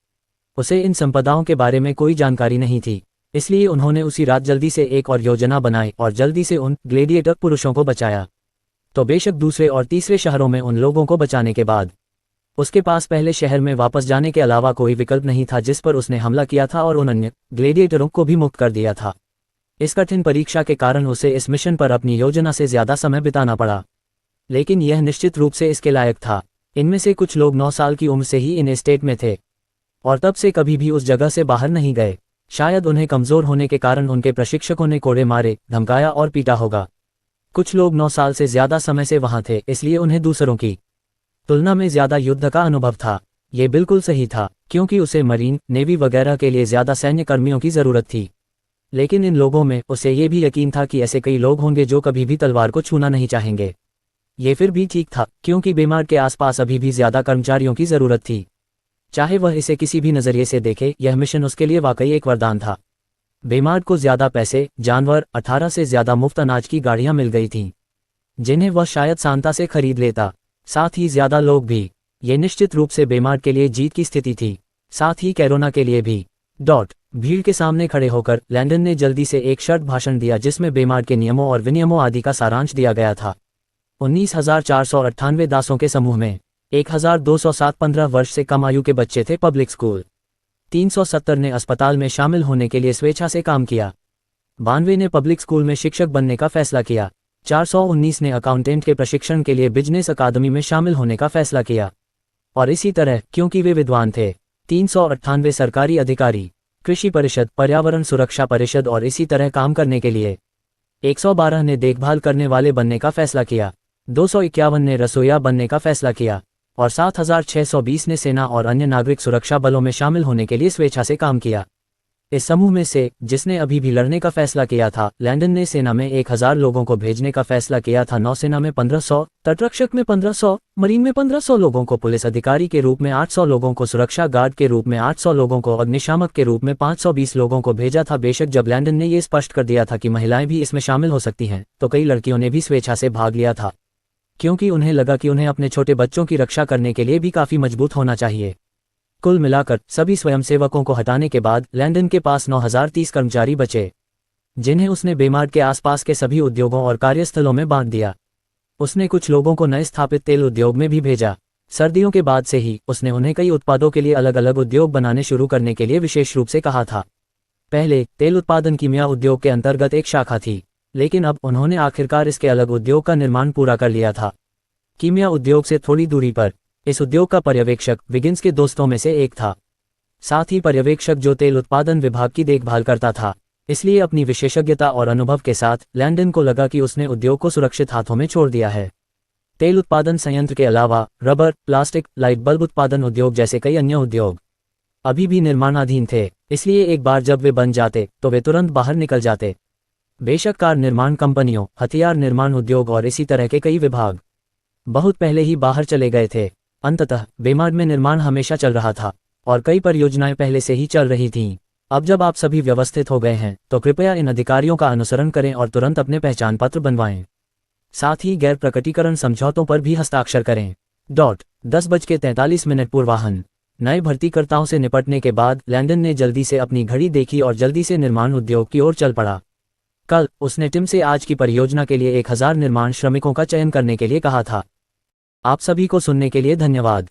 उसे इन संपदाओं के बारे में कोई जानकारी नहीं थी, इसलिए उन्होंने उसी रात जल्दी से एक और योजना बनाई और जल्दी से उन ग्लेडिएटर पुरुषों को बचाया। तो बेशक दूसरे और तीसरे शहरों में उन लोगों को बचाने के बाद उसके पास पहले शहर में वापस जाने के अलावा कोई विकल्प नहीं था जिस पर उसने हमला किया था और उन अन्य ग्लेडिएटरों को भी मुक्त कर दिया था। इस कठिन परीक्षा के कारण उसे इस मिशन पर अपनी योजना से ज्यादा समय बिताना पड़ा। लेकिन यह निश्चित रूप से इसके लायक था। इनमें से कुछ लोग 9 साल की उम्र से ही इन एस्टेट में थे और तब से कभी भी उस जगह से बाहर नहीं गए। शायद उन्हें कमज़ोर होने के कारण उनके प्रशिक्षकों ने कोड़े मारे, धमकाया और पीटा होगा। कुछ लोग 9 साल से ज़्यादा समय से वहाँ थे, इसलिए उन्हें दूसरों की तुलना में ज़्यादा युद्ध का अनुभव था। ये बिल्कुल सही था, क्योंकि उसे मरीन, नेवी वगैरह के लिए ज़्यादा सैन्य कर्मियों की ज़रूरत थी। लेकिन इन लोगों में उसे ये भी यकीन था कि ऐसे कई लोग होंगे जो कभी भी तलवार को छूना नहीं चाहेंगे। ये फिर भी ठीक था, क्योंकि बेमार के आसपास अभी भी ज़्यादा कर्मचारियों की ज़रूरत थी। चाहे वह इसे किसी भी नज़रिए से देखे, यह मिशन उसके लिए वाकई एक वरदान था। बेमार को ज़्यादा पैसे, जानवर, 18 से ज़्यादा मुफ्त अनाज की गाड़ियाँ मिल गई थीं, जिन्हें वह शायद सांता से खरीद लेता। साथ ही ज़्यादा लोग भी। ये निश्चित रूप से बेमार के लिए जीत की स्थिति थी, साथ ही कैरोना के लिए भी। भीड़ के सामने खड़े होकर लैंडन ने जल्दी से एक शर्ट भाषण दिया जिसमें बेमार के नियमों और विनियमों आदि का सारांश दिया गया था। 19,498 दासों के समूह में 1,207 15 वर्ष से कम आयु के बच्चे थे। पब्लिक स्कूल 370 ने अस्पताल में शामिल होने के लिए स्वेच्छा से काम किया। 92 ने पब्लिक स्कूल में शिक्षक बनने का फैसला किया। 419 ने अकाउंटेंट के प्रशिक्षण के लिए बिजनेस अकादमी में शामिल होने का फैसला किया। और इसी तरह, क्योंकि वे विद्वान थे, 398 सरकारी अधिकारी, कृषि परिषद, पर्यावरण सुरक्षा परिषद और इसी तरह काम करने के लिए। 112 ने देखभाल करने वाले बनने का फैसला किया। 251 ने रसोइया बनने का फैसला किया और 7,620 ने सेना और अन्य नागरिक सुरक्षा बलों में शामिल होने के लिए स्वेच्छा से काम किया। इस समूह में से जिसने अभी भी लड़ने का फैसला किया था, लैंडन ने सेना में 1,000 लोगों को भेजने का फैसला किया था। नौसेना में 1,500, तटरक्षक में 1,500, मरीन में 1,500 लोगों को, पुलिस अधिकारी के रूप में 800 लोगों को, सुरक्षा गार्ड के रूप में 800 लोगों को, अग्निशामक के रूप में 520 लोगों को भेजा था। बेशक जब लैंडन ने ये स्पष्ट कर दिया था कि महिलाएं भी इसमें शामिल हो सकती हैं, तो कई लड़कियों ने भी स्वेच्छा से भाग लिया था, क्योंकि उन्हें लगा कि उन्हें अपने छोटे बच्चों की रक्षा करने के लिए भी काफ़ी मजबूत होना चाहिए। कुल मिलाकर सभी स्वयंसेवकों को हटाने के बाद लैंडन के पास 9,030 कर्मचारी बचे, जिन्हें उसने बेमार के आसपास के सभी उद्योगों और कार्यस्थलों में बांट दिया। उसने कुछ लोगों को नए स्थापित तेल उद्योग में भी भेजा। सर्दियों के बाद से ही उसने उन्हें कई उत्पादों के लिए अलग अलग उद्योग बनाने शुरू करने के लिए विशेष रूप से कहा था। पहले तेल उत्पादन कीमिया उद्योग के अंतर्गत एक शाखा थी, लेकिन अब उन्होंने आखिरकार इसके अलग उद्योग का निर्माण पूरा कर लिया था। कीमिया उद्योग से थोड़ी दूरी पर इस उद्योग का पर्यवेक्षक विगिन्स के दोस्तों में से एक था। साथ ही पर्यवेक्षक जो तेल उत्पादन विभाग की देखभाल करता था। इसलिए अपनी विशेषज्ञता और अनुभव के साथ लैंडन को लगा कि उसने उद्योग को सुरक्षित हाथों में छोड़ दिया है। तेल उत्पादन संयंत्र के अलावा रबर, प्लास्टिक, लाइट बल्ब उत्पादन उद्योग जैसे कई अन्य उद्योग अभी भी निर्माणाधीन थे, इसलिए एक बार जब वे बन जाते तो वे तुरंत बाहर निकल जाते। बेशक कार निर्माण कंपनियों, हथियार निर्माण उद्योग और इसी तरह के कई विभाग बहुत पहले ही बाहर चले गए थे। अंततः बेमार में निर्माण हमेशा चल रहा था और कई परियोजनाएं पहले से ही चल रही थीं। अब जब आप सभी व्यवस्थित हो गए हैं तो कृपया इन अधिकारियों का अनुसरण करें और तुरंत अपने पहचान पत्र बनवाएं। साथ ही गैर प्रकटीकरण समझौतों पर भी हस्ताक्षर करें। 10:43 पूर्वाह्न। नए भर्तीकर्ताओं से निपटने के बाद लैंडन ने जल्दी से अपनी घड़ी देखी और जल्दी से निर्माण उद्योग की ओर चल पड़ा। कल उसने टिम से आज की परियोजना के लिए 1,000 निर्माण श्रमिकों का चयन करने के लिए कहा था। आप सभी को सुनने के लिए धन्यवाद।